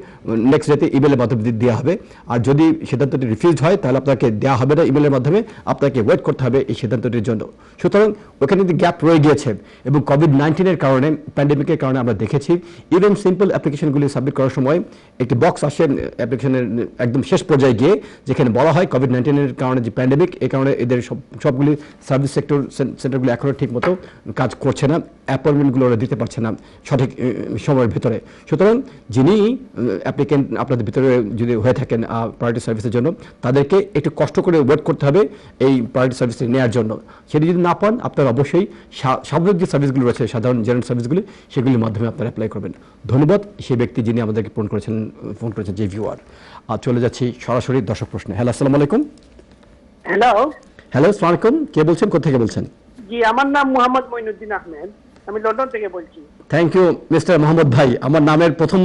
নেক্সট ডেতে ইমেলের মাধ্যমে দেওয়া হবে। আর যদি সিদ্ধান্তটি রিফিউজড হয় তাহলে আপনাকে দেওয়া হবে না ইমেলের মাধ্যমে, আপনাকে ওয়েট করতে হবে এই সিদ্ধান্তটির জন্য। সুতরাং ওখানে যদি গ্যাপ রয়ে গিয়েছে এবং কোভিড-19-এর কারণে, প্যান্ডেমিকের কারণে আমরা দেখেছি ইভেন সিম্পল অ্যাপ্লিকেশনগুলি সাবমিট করার সময় একটি বক্স আসে অ্যাপ্লিকেশনের একদম শেষ পর্যায়ে গিয়ে, যেখানে বলা হয় কোভিড-19-এর কারণে যে প্যান্ডেমিক, এই কারণে এদের সবগুলি সার্ভিস সেক্টর স্টোর সেন্টারগুলো এখনও ঠিকমতো কাজ করছে না, অ্যাপয়েন্টমেন্টগুলো ওরা দিতে পারছে না সঠিক সময়ের ভেতরে। সুতরাং যিনি অ্যাপ্লিকেন্ট আপনাদের ভিতরে যদি হয়ে থাকেন প্রায়োরিটি সার্ভিসের জন্য, তাদেরকে একটু কষ্ট করে ওয়েট করতে হবে এই প্রায়োরিটি সার্ভিসটি নেওয়ার জন্য। সেটি যদি না পান, আপনারা অবশ্যই স্বাভাবিক যে সার্ভিসগুলো রয়েছে, সাধারণ জেনারেল সার্ভিসগুলি, সেগুলির মাধ্যমে আপনারা অ্যাপ্লাই করবেন। ধন্যবাদ সেই ব্যক্তি যিনি আমাদেরকে ফোন করেছেন যে ভিউয়ার। আর চলে যাচ্ছি সরাসরি দর্শক প্রশ্নে। হ্যালো, আসসালামু আলাইকুম। হ্যালো, আসসালামু আলাইকুম, কে বলছেন, কোথা থেকে বলছেন? জি, আমার নাম মোহাম্মদ মঈনুদ্দিন আহমেদ, আমি লন্ডন থেকে বলছি। থ্যাংক ইউ মিস্টার মোহাম্মদ ভাই। আমার নামের প্রথম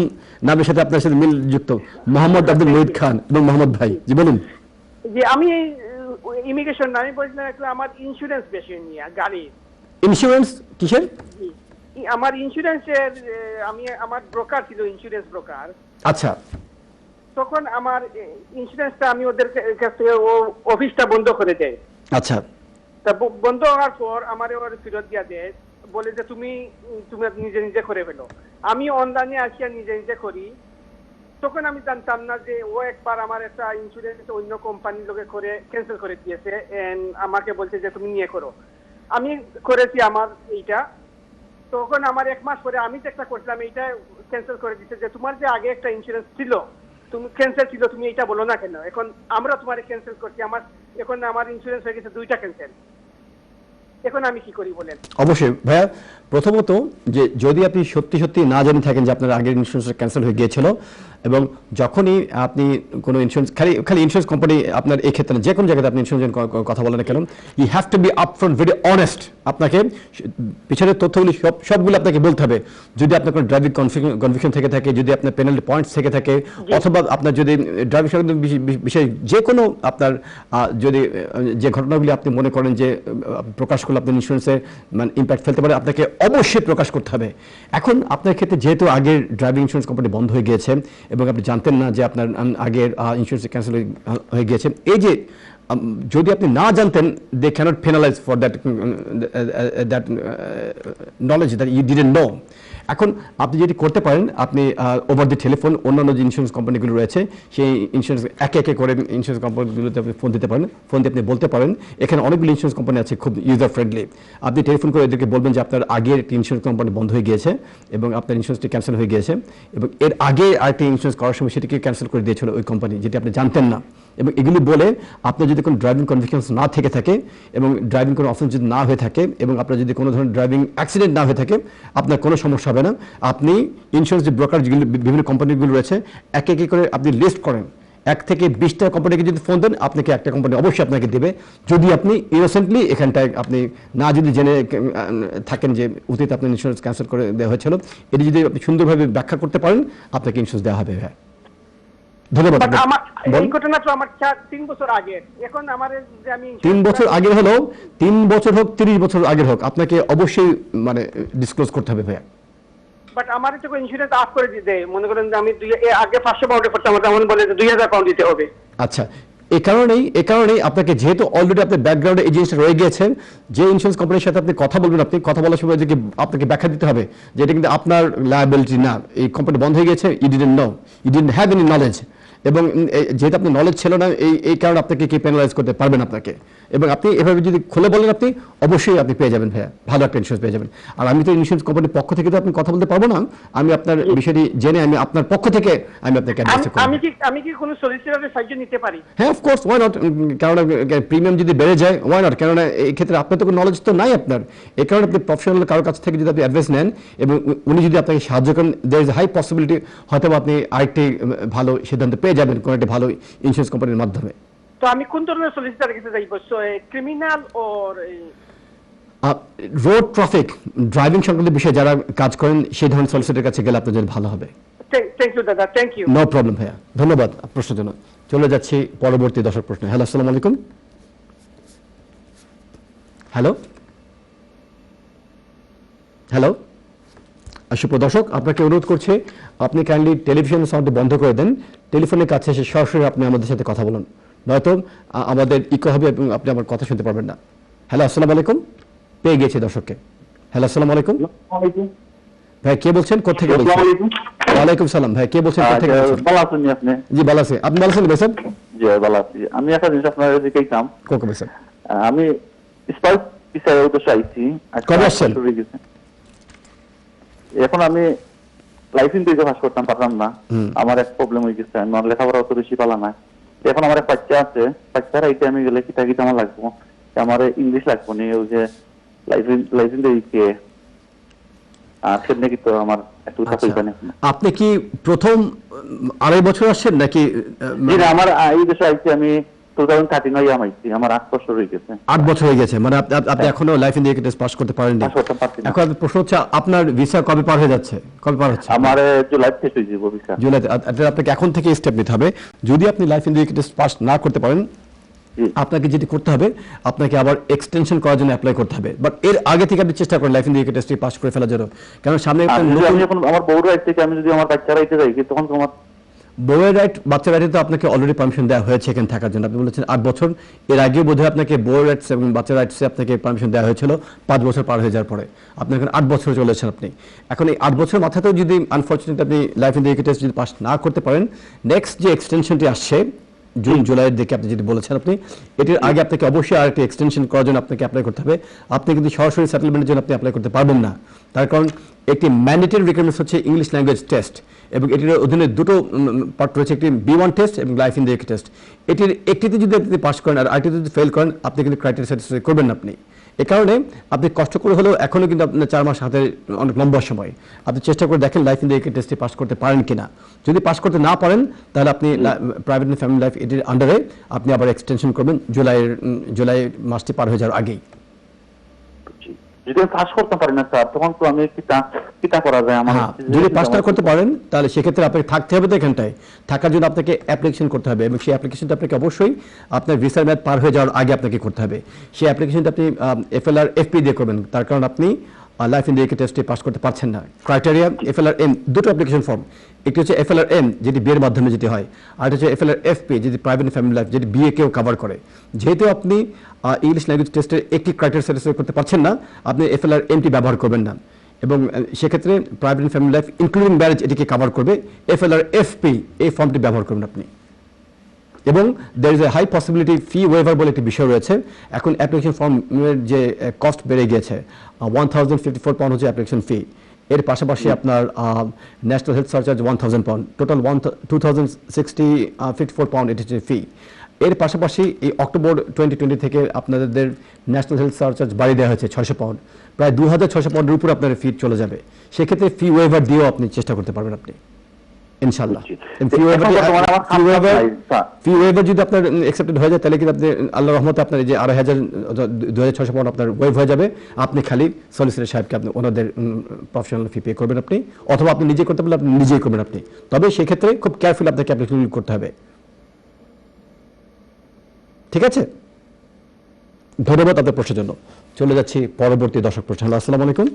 নামের সাথে আপনার সাথে মিল যুক্ত, মোহাম্মদ আব্দুল মুহিত খান এবং মোহাম্মদ ভাই। জি বলুন। জি, আমি ইমিগ্রেশন না, আমি বলছিলাম একটু আমার ইন্স্যুরেন্স বিষয় নিয়ে, গাড়ির ইন্স্যুরেন্স কিসের? আমার ইন্স্যুরেন্সের, আমার ব্রোকার ছিল, ইন্স্যুরেন্স ব্রোকার। আচ্ছা, তখন আমার ইন্স্যুরেন্সটা আমি ওদের কাছ থেকে অফিসটা বন্ধ করে দেয়। আচ্ছা, তা বন্ধ হওয়ার পর আমার ওর ফেরত দিয়া দেয়, বলে যে তুমি নিজে নিজে করে ফেলো। আমি অনলাইনে আসিয়া নিজে নিজে করি। তখন আমি জানতাম না যে ও একবার আমার একটা ইন্স্যুরেন্স অন্য কোম্পানির লোকে করে ক্যান্সেল করে দিয়েছে, আমাকে বলছে যে তুমি নিয়ে করো। আমি করেছি আমার এইটা। তখন আমার 1 মাস পরে আমি চেষ্টা করছিলাম, এইটা ক্যান্সেল করে দিচ্ছে যে তোমার যে আগে একটা ইন্স্যুরেন্স ছিল, তুমি ক্যান্সেল ছিল, তুমি এটা বলো না কেন? এখন আমরা তোমার ক্যান্সেল করছি, এখন আমার ইন্স্যুরেন্স হয়ে গেছে 2টা ক্যান্সেল। এখন আমি কি করি বলেন? অবশ্যই ভাইয়া, প্রথমত যে যদি আপনি সত্যি সত্যি না জেনে থাকেন যে আপনার আগের ইন্স্যুরেন্সটা ক্যান্সেল হয়ে গিয়েছিল, এবং যখনই আপনি কোনো ইন্স্যুরেন্স, খালি ইন্স্যুরেন্স কোম্পানি আপনার এই ক্ষেত্রে যে কোনো জায়গাতে আপনি ইন্স্যুরেন্স কথা বলেন না কেন, you have to be upfront, very honest. আপনাকে পিছনের তথ্যগুলি সবগুলো আপনাকে বলতে হবে। যদি আপনার কোনো ড্রাইভিং কনভিকশন থেকে থাকে, যদি আপনার পেনাল্টি পয়েন্টস থেকে থাকে, অথবা আপনার যদি ড্রাইভিং সংক্রান্ত বিষয়ে যে কোনো আপনার যদি যে ঘটনাগুলি আপনি মনে করেন যে প্রকাশ করলে আপনার ইন্স্যুরেন্সে মানে ইম্প্যাক্ট ফেলতে পারে, আপনাকে অবশ্যই প্রকাশ করতে হবে। এখন আপনার ক্ষেত্রে যেহেতু আগের ড্রাইভিং ইন্স্যুরেন্স কোম্পানি বন্ধ হয়ে গিয়েছে এবং আপনি জানতেন না যে আপনার আগের ইন্স্যুরেন্স ক্যান্সেল হয়ে গিয়েছে, এই যে যদি আপনি না জানতেন, they cannot penalise for that knowledge that you didn't know. এখন আপনি যেটি করতে পারেন, আপনি ওভার দি টেলিফোন অন্যান্য যে ইন্স্যুরেন্স কোম্পানিগুলো রয়েছে, সেই ইন্স্যুরেন্স একে একে করে ইন্স্যুরেন্স কোম্পানিগুলোতে আপনি ফোন দিতে পারেন। ফোন দিয়ে আপনি বলতে পারেন, এখানে অনেকগুলো ইন্স্যুরেন্স কোম্পানি আছে খুব ইউজার ফ্রেন্ডলি। আপনি টেলিফোন করে এদেরকে বলবেন যে আপনার আগের একটি ইন্স্যুরেন্স কোম্পানি বন্ধ হয়ে গিয়েছে এবং আপনার ইন্স্যুরেন্সটি ক্যান্সেল হয়ে গিয়েছে, এবং এর আগে আরেকটি ইন্স্যুরেন্স করার সময় সেটিকে ক্যান্সেল করে দিয়েছিল ওই কোম্পানি, যেটি আপনি জানতেন না। এবং এগুলি বলে আপনার যদি কোনো ড্রাইভিং কনভিকশনস না থেকে থাকে এবং ড্রাইভিং কোনো অফেন্স যদি না হয়ে থাকে এবং আপনার যদি কোনো ধরনের ড্রাইভিং অ্যাক্সিডেন্ট না হয়ে থাকে, আপনার কোনো সমস্যা হবে না। আপনি ইন্স্যুরেন্স যে ব্রোকার যেগুলো বিভিন্ন কোম্পানিগুলো রয়েছে, একে একে করে আপনি লিস্ট করেন। 1 থেকে 20টা কোম্পানিকে যদি ফোন দেন, আপনাকে একটা কোম্পানি অবশ্যই আপনাকে দেবে, যদি আপনি ইনোসেন্টলি এখানটায় আপনি না যদি জেনে থাকেন যে অতীতে আপনার ইন্স্যুরেন্স ক্যান্সেল করে দেওয়া হয়েছিল। এটি যদি আপনি সুন্দরভাবে ব্যাখ্যা করতে পারেন, আপনাকে ইন্স্যুরেন্স দেওয়া হবে। হ্যাঁ, ধন্যবাদ। এই ঘটনা তো আমার 3 বছর আগে। এখন আমার যে আমি 3 বছর আগে হলো, 3 বছর হোক 30 বছর আগে হোক, আপনাকে অবশ্যই মানে ডিসক্লোজ করতে হবে ভাইয়া। বাট আমার তো ইন্স্যুরেন্স আপ করে দিতে, মনে করেন যে আমি আগে 500 পাউন্ড করতাম, আমার বলে যে 2000 পাউন্ড দিতে হবে। আচ্ছা, এই কারণেই আপনাকে, যেহেতু অলরেডি আপনার ব্যাকগ্রাউন্ডে এই জিনিসটা রয়ে গিয়েছেন, যে ইন্স্যুরেন্স কোম্পানির সাথে আপনি কথা বলবেন, আপনি কথা বলার সময় যে আপনাকে ব্যাখ্যা দিতে হবে যে এটা কিন্তু আপনার লায়াবিলিটি না, এই কোম্পানি বন্ধ হয়ে গেছে, you didn't know, you didn't have any knowledge. এবং যেহেতু আপনার নলেজ ছিল না, এই কারণে আপনাকে কি পেনালাইজ করতে পারবেন আপনাকে। এবং আপনি এভাবে যদি খুলে বলেন, আপনি অবশ্যই আপনি পেয়ে যাবেন ভাইয়া, ভালো একটা ইন্স্যুরেন্স পেয়ে যাবেন। আর আমি তো ইন্স্যুরেন্স কোম্পানির পক্ষ থেকে তো আপনি কথা বলতে পারবো না, আমি আপনার বিষয়টি জেনে আমি আপনার পক্ষ থেকে আমি আপনাকে অ্যাডভাইস করব। আমি কি কোনো সলিসিটরের সাহায্য নিতে পারি? হ্যাঁ, অফকোর্স, ওয়াই নট। কারণ প্রিমিয়াম যদি বেড়ে যায়, ওয়াই নট, কারণ এই ক্ষেত্রে আপনার তো কোনো নলেজ তো নাই আপনার। এই কারণে আপনি প্রফেশনাল কারোর কাছ থেকে যদি আপনি অ্যাডভাইস নেন এবং উনি যদি আপনাকে সাহায্য করেন, দেয়ার ইজ হাই পসিবিলিটি হয়তো আপনি আরেকটি ভালো সিদ্ধান্ত পেয়ে যাবেন কোনো একটা ভালো ইন্স্যুরেন্স কোম্পানির মাধ্যমে। তো আমি কোন ধরনের সলিসিটরের কাছে যাইব? Criminal or road traffic driving সংক্রান্ত বিষয়ে যারা কাজ করেন, সেই ধরনের সলিসিটরের কাছে গেলে আপনার জন্য ভালো হবে। থ্যাংক ইউ দাদা, থ্যাংক ইউ। নো প্রবলেম ভাইয়া, ধন্যবাদ প্রশ্নের জন্য। চলে যাচ্ছি পরবর্তী দর্শক প্রশ্ন। হ্যালো, আসসালামু আলাইকুম। হ্যালো, সুপ্রদর্শক, আপনাকে অনুরোধ করছে আপনি কাইন্ডলি টেলিভিশন সাউন্ড বন্ধ করে দেন, টেলিফোনের কাছে এসে সরাসরি আপনি আমাদের সাথে কথা বলুন, নয়তো আমাদের ইকো হবে এবং আপনি আমার কথা শুনতে পারবেন না। হ্যালো, আসসালামু আলাইকুম। পেয়ে গেছি দর্শককে। হ্যালো, আসসালামু আলাইকুম। ভাই কে বলছেন, কোথা থেকে বলছেন? ওয়ালাইকুম সালাম। ভাই কে বলছেন, কোথা থেকে বলছেন? ভালো আছেন আপনি? জি ভালো আছি, আপনি ভালো আছেন ভাই স্যার? জি ভালো আছি। আমি একটা জিনিস আপনার কাছে কইতাম। কোকে ভাই স্যার, আমি স্পাইস পিছায় উদ্দেশ্যে আইছি। কবে আসছেন? এখন আমি লাইফ ইন্স্যুরেন্স পাস করতাম পারলাম না, আমার এক প্রবলেম হয়ে গেছে, আমার লেখাপড়া অত বেশি পালা না। এখন আমার এক বাচ্চা আছে, বাচ্চার আইতে আমি গেলে কিতা কিতা আমার লাগবো, আমার ইংলিশ লাগবো নি, ওই যে লাইফ ইন্স্যুরেন্স আর সেমনি কিন্তু আমার একটু আচ্ছা, আপনি কি প্রথম 2.5 বছর আসছেন নাকি জি না, আমার এই দেশে আইছি আমি 2013 আইছি, আমার 8 বছর হয়ে গেছে। 8 বছর হয়ে গেছে, মানে আপনি এখনো লাইফ ইন্ডিকেটর পাস করতে পারেননি। পাস করতে পারছি না। এখন প্রশ্ন হচ্ছে আপনার ভিসা কবে পার হয়ে যাচ্ছে, কবে পার হচ্ছে? আমার জুলাই শেষ হয়ে যাবে ভিসা। জুলাইতে। আপনাকে এখন থেকে স্টেপ নিতে হবে। যদি আপনি লাইফ ইন্ডিকেটর পাস না করতে পারেন, আপনাকে যেটি করতে হবে, আপনাকে আবার এক্সটেনশন করার জন্য অ্যাপ্লাই করতে হবে। বাট এর আগে থেকে আপনি চেষ্টা করেন লাইফ ইন্ডিকেটরটি পাস করে ফেলার জন্য, কারণ সামনে একটা আমি এখন আমার বউর রাইট থেকে আমি যদি আমার বাচ্চারা আইতে যাই তখন তোমার বউয়ের রাইট, বাচ্চার রাইটে তো আপনাকে অলরেডি পারমিশন দেওয়া হয়েছে এখানে থাকার জন্য। আপনি বলেছেন 8 বছর, এর আগেও বোধহয় আপনাকে বউয়ের রাইটস এবং বাচ্চার রাইটসে আপনাকে পারমিশন দেওয়া হয়েছিল 5 বছর পার হয়ে যাওয়ার পরে। আপনি এখন 8 বছর চলেছেন আপনি। এখন এই 8 বছর মাথাতেও যদি আনফর্চুনেটলি আপনি লাইফ ইন্ডিকেটর যদি পাস না করতে পারেন, নেক্সট যে এক্সটেনশনটি আসছে জুন জুলাইয়ের দিকে আপনি যেটি বলেছেন, আপনি এটির আগে আপনাকে অবশ্যই আর একটি এক্সটেনশন করার জন্য আপনাকে অ্যাপ্লাই করতে হবে। আপনি কিন্তু সরাসরি সেটেলমেন্টের জন্য আপনি অ্যাপ্লাই করতে পারবেন না, তার কারণ একটি ম্যান্ডেটরি রিকোয়ারমেন্টস হচ্ছে ইংলিশ ল্যাঙ্গুয়েজ টেস্ট, এবং এটির অধীনে দুটো পার্ট রয়েছে, একটি B1 টেস্ট এবং লাইফ ইন্ডিকেটর টেস্ট। এটির একটিতে যদি আপনি পাস করেন আর আরেকটিতে যদি ফেল করেন, আপনি কিন্তু ক্রাইটেরিয়া স্যাটিসফাই করবেন না আপনি। এ কারণে আপনি কষ্ট করে হলেও এখনও কিন্তু আপনার 4 মাস হাতে অনেক লম্বা সময়, আপনি চেষ্টা করে দেখেন লাইফ ইন্ডিকেটর টেস্টে পাস করতে পারেন কিনা। যদি পাস করতে না পারেন, তাহলে আপনি প্রাইভেট এন্ড ফ্যামিলি লাইফ এটির আন্ডারে আপনি আবার এক্সটেনশন করবেন জুলাই মাসটি পার হয়ে যাওয়ার আগেই। যদি আমি পাস করতে পারি না স্যার, তখন তো আমি কিতা করা যায়? আমার যদি পাস না করতে পারেন, তাহলে সেক্ষেত্রে আপনাকে থাকতে হবে তো এখানটায়। থাকার জন্য আপনাকে অ্যাপ্লিকেশন করতে হবে, এবং সেই অ্যাপ্লিকেশনটা আপনাকে অবশ্যই আপনার ভিসার মেয়াদ পার হয়ে যাওয়ার আগে আপনাকে করতে হবে। সেই অ্যাপ্লিকেশনটা আপনি FLR FP দিয়ে করবেন, তার কারণ আপনি লাইফ ইন্ডিকেটর টেস্টে পাস করতে পারছেন না। ক্রাইটেরিয়া FLR M, দুটো অ্যাপ্লিকেশন ফর্ম, একটি হচ্ছে FLR M যেটি বিয়ের মাধ্যমে যেটি হয়, আর হচ্ছে FLR FP যেটি প্রাইভেট ফ্যামিলি লাইফ, যেটি বিয়ে কেও কভার করে। যেহেতু আপনি ইংলিশ ল্যাঙ্গুয়েজ টেস্টের একটি ক্রাইটেরিয়া স্যাটিসফাই করতে পারছেন না, আপনি FLR Mটি ব্যবহার করবেন না, এবং সেক্ষেত্রে private family life including marriage এটিকে কভার করবে। FLR FP এই ফর্মটি ব্যবহার করবেন আপনি। এবং there is a high possibility fee waiver বলে একটি বিষয় রয়েছে। এখন অ্যাপ্লিকেশন ফর্মের যে কস্ট বেড়ে গিয়েছে, 1054 পাউন্ড হচ্ছে অ্যাপ্লিকেশন ফি। এর পাশাপাশি আপনার national health surcharge 1000 pound, total 2054 pound এটি হচ্ছে ফি। এর পাশাপাশি এই অক্টোবর 2020 থেকে আপনাদের ন্যাশনাল হেলথ সার্চার্জ বাড়িয়ে দেওয়া হয়েছে 600 পাউন্ড, প্রায় 2600 পাউন্ডের উপর আপনার ফি চলে যাবে। সেক্ষেত্রে ফি ওয়েভার দিয়েও আপনি চেষ্টা করতে পারবেন আপনি, ইনশাআল্লাহ। ফি ওয়েভার যদি আপনার অ্যাকসেপ্টেড হয়ে যায়, তাহলে কিন্তু আপনি আল্লাহর রহমতে আপনার এই যে 2600 পাউন্ড আপনার ওয়েভ হয়ে যাবে। আপনি খালি সলিসিটর সাহেবকে আপনি ওনাদের প্রফেশনাল ফি পে করবেন আপনি, অথবা আপনি নিজে করতে পারলে আপনি নিজেই করবেন আপনি। তবে সেক্ষেত্রে খুব কেয়ারফুল আপনাকে অ্যাপ্লিকেশন করতে হবে, ঠিক আছে? ধন্যবাদ আপনার প্রশ্নের জন্য। চলে যাচ্ছি পরবর্তী দর্শক প্রশ্ন। হ্যালো, আসসালামু আলাইকুম।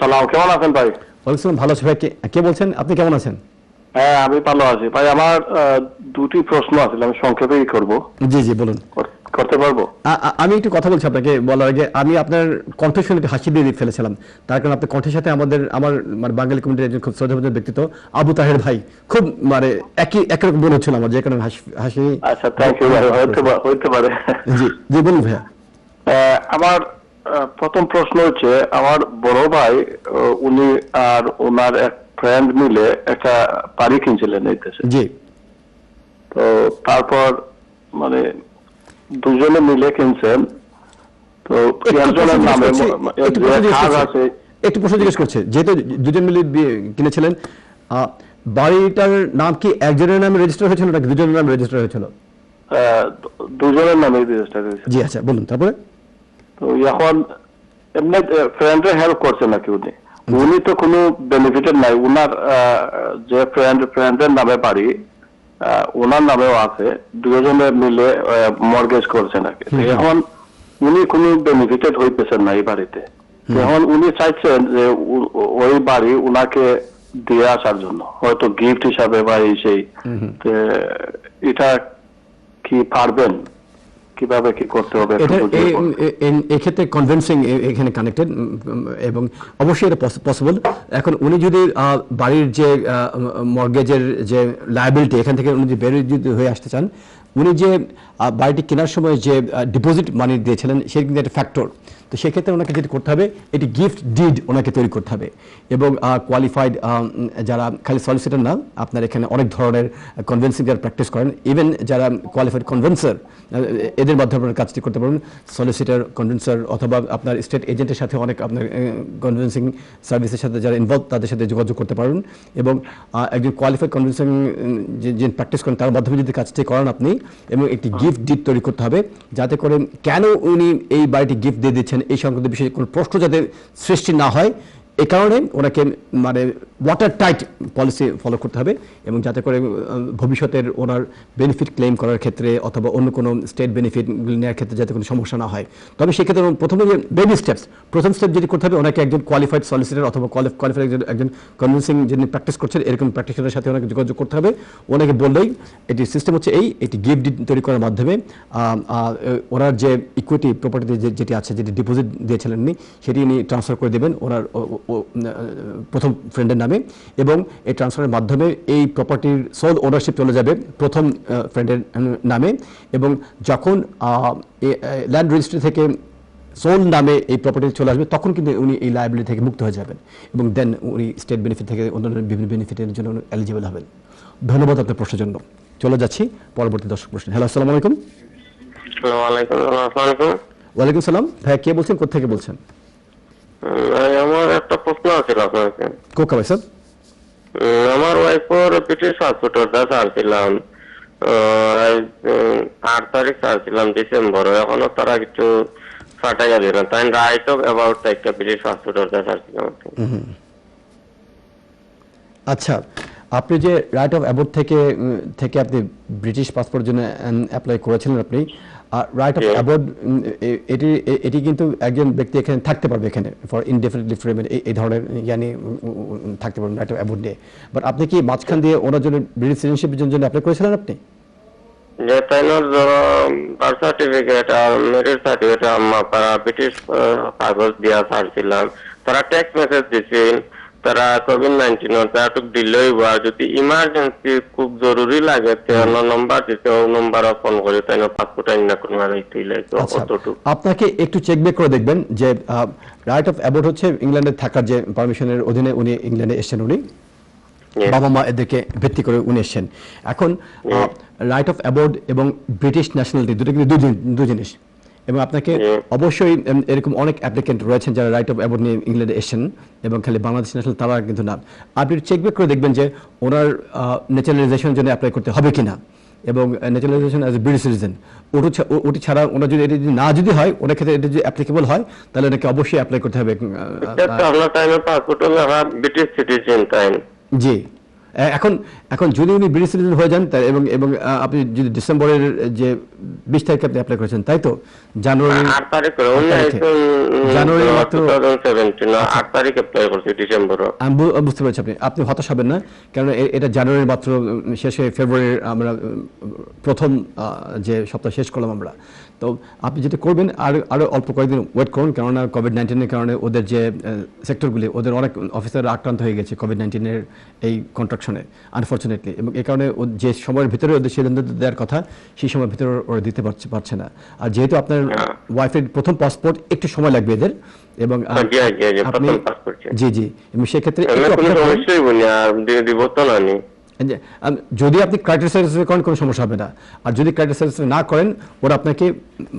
সালাম, কেমন আছেন ভাই? ওয়ালাইকুম সালাম, ভালো আছি ভাই। কে বলছেন? আপনি কেমন আছেন? হ্যাঁ, আমি ভালো আছি ভাই। আমার দুটি প্রশ্ন আছে, আমি সংক্ষেপেই করব। জি জি বলুন। করতে পারবো? আমি একটু কথা বলছি আপনাকে বলার আগে। আমি আপনার কণ্ঠ শুনে একটু হাসি দিয়ে ফেলেছিলাম, তার কারণ আপনার কণ্ঠের সাথে আমার মানে বাঙালি কমিউনিটির একজন খুব শ্রদ্ধাভাজন ব্যক্তিত্ব আবু তাহের ভাই খুব মানে একরকম মনে হচ্ছিল আমার, যে কারণে হাসি। আচ্ছা, থ্যাংক ইউ ভাই। হইতে পারে। জি জি বলুন ভাইয়া। আমার প্রথম প্রশ্ন হচ্ছে, আমার বড় ভাই উনি আর ওনার এক ফ্রেন্ড মিলে একটা বাড়ি কিনছিলেন এই দেশে। জি। তো তারপর মানে দুজনে মিলে কিনছেন, তো একজনের নামে একটু প্রশ্ন জিজ্ঞেস করছে, যেহেতু দুজন মিলে কিনেছিলেন, বাড়িটার নাম কি একজনের নামে রেজিস্টার হয়েছিল নাকি দুজনের নামে রেজিস্টার হয়েছিল? দুজনের নামে রেজিস্টার হয়েছে। জি আচ্ছা বলুন। তারপরে তো এখন এমনি ফ্রেন্ডে হেল্প করছে নাকি উনি তো কোনো বেনিফিটেড নাই। উনার যে ফ্রেন্ডের নামে বাড়ি ওনার নামেও আছে, দুজনে মিলে মর্গেজ করছে নাকি। এখন উনি কোনো বেনিফিটেড হইতেছেন না এই বাড়িতে। এখন উনি চাইছেন যে ওই বাড়ি উনাকে দিয়ে আসার জন্য, হয়তো গিফট হিসাবে বা এই সেই। এটা কি পারবেন? কিভাবে কি করতে হবে? এক্ষেত্রে কনভিন্সিং এখানে কানেক্টেড, এবং অবশ্যই এটা পসিবল। এখন উনি যদি বাড়ির যে মর্গেজের যে লায়াবিলিটি, এখান থেকে উনি যদি বেরিয়ে যদি হয়ে আসতে চান, উনি যে বাড়িটি কেনার সময় যে ডিপোজিট মানি দিয়েছিলেন, সেটা কিন্তু একটা ফ্যাক্টর। তো সেক্ষেত্রে ওনাকে যেটি করতে হবে, এটি গিফট ডিড ওনাকে তৈরি করতে হবে। এবং কোয়ালিফাইড যারা খালি সলিসিটর না, আপনার এখানে অনেক ধরনের কনভেন্সিং যারা প্র্যাকটিস করেন, ইভেন যারা কোয়ালিফাইড কনভেন্সার, এদের মাধ্যমে আপনার কাজটি করতে পারবেন। সলিসিটর, কনভেন্সার অথবা আপনার স্টেট এজেন্টের সাথে অনেক আপনার কনভেন্সিং সার্ভিসের সাথে যারা ইনভলভ তাদের সাথে যোগাযোগ করতে পারবেন। এবং একজন কোয়ালিফাইড কনভেন্সিং যে প্র্যাকটিস করেন তার মাধ্যমে যদি কাজটি করান আপনি, এবং একটি গিফট ডিড তৈরি করতে হবে, যাতে করে কেন উনি এই বাড়িটি গিফট দিয়ে দিচ্ছেন এই সংক্রান্ত বিষয়ে কোনো প্রশ্ন যাতে সৃষ্টি না হয়, এই কারণে ওনাকে মানে ওয়াটার টাইট পলিসি ফলো করতে হবে। এবং যাতে করে ভবিষ্যতের ওনার বেনিফিট ক্লেম করার ক্ষেত্রে অথবা অন্য কোনো স্টেট বেনিফিট নেওয়ার ক্ষেত্রে যাতে কোনো সমস্যা না হয়। তবে সেক্ষেত্রে প্রথমে যে বেবি স্টেপস, প্রথম স্টেপ যেটি করতে হবে, ওনাকে একজন কোয়ালিফাইড সলিসিটর অথবা কোয়ালিফাইড একজন কনভিন্সিং যিনি প্র্যাকটিস করছেন এরকম প্র্যাকটিশনারের সাথে ওনাকে যোগাযোগ করতে হবে। ওনাকে বললেই এটি সিস্টেম হচ্ছে এটি গিফট ডিড তৈরি করার মাধ্যমে ওনার যে ইকুইটি প্রপার্টিতে যেটি আছে, যেটি ডিপোজিট দিয়েছিলেন উনি, সেটি উনি ট্রান্সফার করে দেবেন ওনার প্রথম ফ্রেন্ডের নামে। এবং এই ট্রান্সফারের মাধ্যমে এই প্রপার্টির সোল ওনারশিপ চলে যাবে প্রথম ফ্রেন্ডের নামে। এবং যখন ল্যান্ড রেজিস্ট্রি থেকে সোল নামে এই প্রপার্টি চলে আসবে, তখন কিন্তু উনি এই লায়াবিলিটি থেকে মুক্ত হয়ে যাবেন, এবং দেন উনি স্টেট বেনিফিট থেকে অন্যান্য বিভিন্ন বেনিফিটের জন্য এলিজিবল হবেন। ধন্যবাদ আপনার প্রশ্নের জন্য। চলে যাচ্ছি পরবর্তী দর্শক প্রশ্ন। হ্যালো, আসসালামু আলাইকুম। ওয়ালাইকুম সালাম। ভাই কে বলছেন, কোথা থেকে বলছেন? আমার একটা প্রশ্ন আছে আপনাকে। কোকা ভাই স্যার। আমার ওয়াইফের ব্রিটিশ পাসপোর্টটা চাচ্ছিলাম 8 তারিখ চাচ্ছিলাম ডিসেম্বর, এখনো তারা কিছু ফাটাইয়া দিলেন, তাই রাইট অফ অ্যাবাউট একটা ব্রিটিশ পাসপোর্টটা চাচ্ছিলাম। আচ্ছা, আপনি যে রাইট অফ অ্যাবোর্ড থেকে আপনি ব্রিটিশ পাসপোর্টের জন্য অ্যাপ্লাই করেছিলেন, আপনি রাইট অফ অ্যাবোর্ড এটি কিন্তু একজন ব্যক্তি এখানে থাকতে পারবে, এখানে for indefinite leave to remain এই ধরনের জ্ঞানী থাকতে পারবেন রাইট অফ অ্যাবোর্ড নিয়ে। বাট আপনি কি মাঝখান দিয়ে ওনার জন্য ব্রিটিশ সিটিজেনশিপের জন্য অ্যাপ্লাই করেছিলেন আপনি? যে তাইনোর বার্থ সার্টিফিকেট আর ম্যারেজ সার্টিফিকেট তারা ব্রিটিশ কাগজ দিয়া ছাড়ছিলাম, তারা টেক্সট মেসেজ দিচ্ছেন, তারা কোভিড-19 তারা একটু দিলে যদি ইমার্জেন্সি খুব জরুরি লাগে তাহলে নম্বর দিতে নম্বর ফোন করে তাই পাসপোর্ট আইন না কোনো আপনাকে একটু চেক ব্যাক করে দেখবেন যে রাইট অফ অ্যাবোর্ড হচ্ছে ইংল্যান্ডে থাকার যে পারমিশনের অধীনে উনি ইংল্যান্ডে এসেছেন, উনি বাবা মা এদেরকে ভিত্তি করে উনি এসেছেন। এখন রাইট অফ অ্যাবোর্ড এবং ব্রিটিশ ন্যাশনালিটি দুটো কিন্তু দুই জিনিস, এবং আপনাকে অবশ্যই এরকম অনেক অ্যাপ্লিকেন্ট রয়েছেন যারা রাইট অফ অ্যাবোর্ড নিয়ে ইংল্যান্ডে এসেছেন, এবং খালি বাংলাদেশ ন্যাশনাল তারা কিন্তু না। আপনি চেক ব্যাক করে দেখবেন যে ওনার ন্যাচারালাইজেশনের জন্য অ্যাপ্লাই করতে হবে কিনা, এবং naturalisation as a British citizen ওটি ছাড়া ওনার যদি এটি না যদি হয়, ওনার ক্ষেত্রে এটি যদি অ্যাপ্লিকেবল হয় তাহলে ওনাকে অবশ্যই অ্যাপ্লাই করতে হবে। জি, এখন যদি উনি ব্রিটিশ সিটিজেন হয়ে যান এবং আপনি যদি ডিসেম্বরের যে 20 তারিখে আপনি অ্যাপ্লাই করেছেন, তাই তো জানুয়ারি আমি বুঝতে পারছি আপনি হতাশ হবেন না, কারণ এটা জানুয়ারির মাত্র শেষে ফেব্রুয়ারির আমরা প্রথম যে সপ্তাহ শেষ করলাম আমরা। তো আপনি যেটা করবেন আরও অল্প কয়েকদিন ওয়েট করুন, কেননা কোভিড-19 কারণে ওদের যে সেক্টরগুলি ওদের অনেক অফিসাররা আক্রান্ত হয়ে গেছে কোভিড-19 এই কন্ট্রাকশনে আনফর্চুনেটলি, এবং এই কারণে যে সময়ের ভিতরে ওদের সিদ্ধান্ত দেওয়ার কথা সেই সময়ের ভিতরে ওরা দিতে পারছে না। আর যেহেতু আপনার ওয়াইফের প্রথম পাসপোর্ট একটু সময় লাগবে এদের, এবং আপনি জি এবং সেক্ষেত্রে যদি আপনি ক্রাইটেরিয়া করেন কোনো সমস্যা হবে না, আর যদি ক্রাইটেরিয়া না করেন ওরা আপনাকে